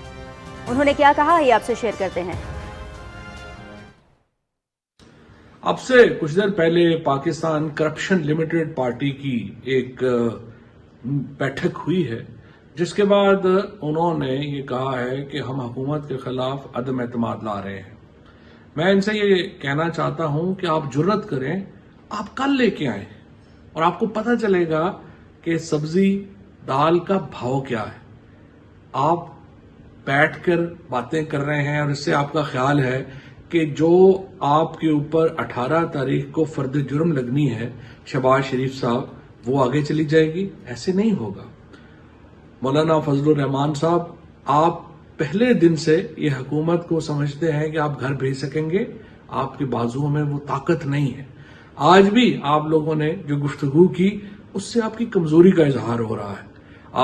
انہوں نے کیا کہا یہ آپ سے شیئر کرتے ہیں۔ اب سے کچھ دیر پہلے پاکستان کرپشن لمیٹڈ پارٹی کی ایک بیٹھک ہوئی ہے، جس کے بعد انہوں نے یہ کہا ہے کہ ہم حکومت کے خلاف عدم اعتماد لا رہے ہیں۔ میں ان سے یہ کہنا چاہتا ہوں کہ آپ جرت کریں، آپ کل لے کے آئیں اور آپ کو پتہ چلے گا کہ سبزی دال کا بھاؤ کیا ہے۔ آپ بیٹھ کر باتیں کر رہے ہیں اور اس سے آپ کا خیال ہے کہ جو آپ کے اوپر 18 تاریخ کو فرد جرم لگنی ہے شہباز شریف صاحب، وہ آگے چلی جائے گی، ایسے نہیں ہوگا۔ مولانا فضل الرحمان صاحب، آپ پہلے دن سے یہ حکومت کو سمجھتے ہیں کہ آپ گھر بھیج سکیں گے، آپ کے بازوؤں میں وہ طاقت نہیں ہے۔ آج بھی آپ لوگوں نے جو گفتگو کی اس سے آپ کی کمزوری کا اظہار ہو رہا ہے۔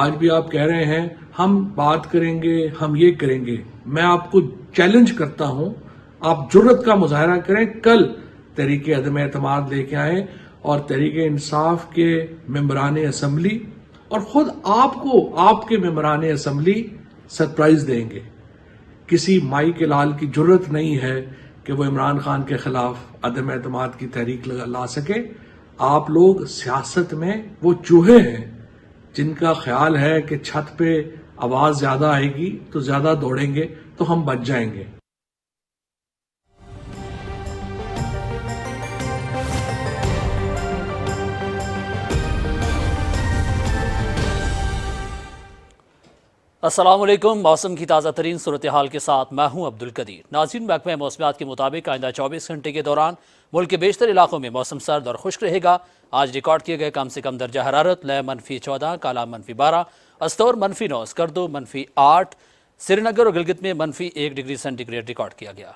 آج بھی آپ کہہ رہے ہیں ہم بات کریں گے، ہم یہ کریں گے۔ میں آپ کو چیلنج کرتا ہوں، آپ جرت کا مظاہرہ کریں، کل تحریک عدم اعتماد لے کے آئیں اور تحریک انصاف کے ممبران اسمبلی اور خود آپ کو آپ کے ممبران اسمبلی سرپرائز دیں گے۔ کسی مائی کے لال کی جرت نہیں ہے کہ وہ عمران خان کے خلاف عدم اعتماد کی تحریک لا سکے۔ آپ لوگ سیاست میں وہ چوہے ہیں جن کا خیال ہے کہ چھت پہ آواز زیادہ آئے گی تو زیادہ دوڑیں گے تو ہم بچ جائیں گے۔ السلام علیکم۔ موسم کی تازہ ترین صورتحال کے ساتھ میں ہوں عبد القدیر۔ ناظرین، محکمہ موسمیات کے مطابق آئندہ 24 گھنٹے کے دوران ملک کے بیشتر علاقوں میں موسم سرد اور خشک رہے گا۔ آج ریکارڈ کیے گئے کم سے کم درجہ حرارت لے -14، کالا -12، استور -9، اسکردو -8، سری نگر اور گلگت میں -1 ڈگری سینٹی گریڈ ریکارڈ کیا گیا۔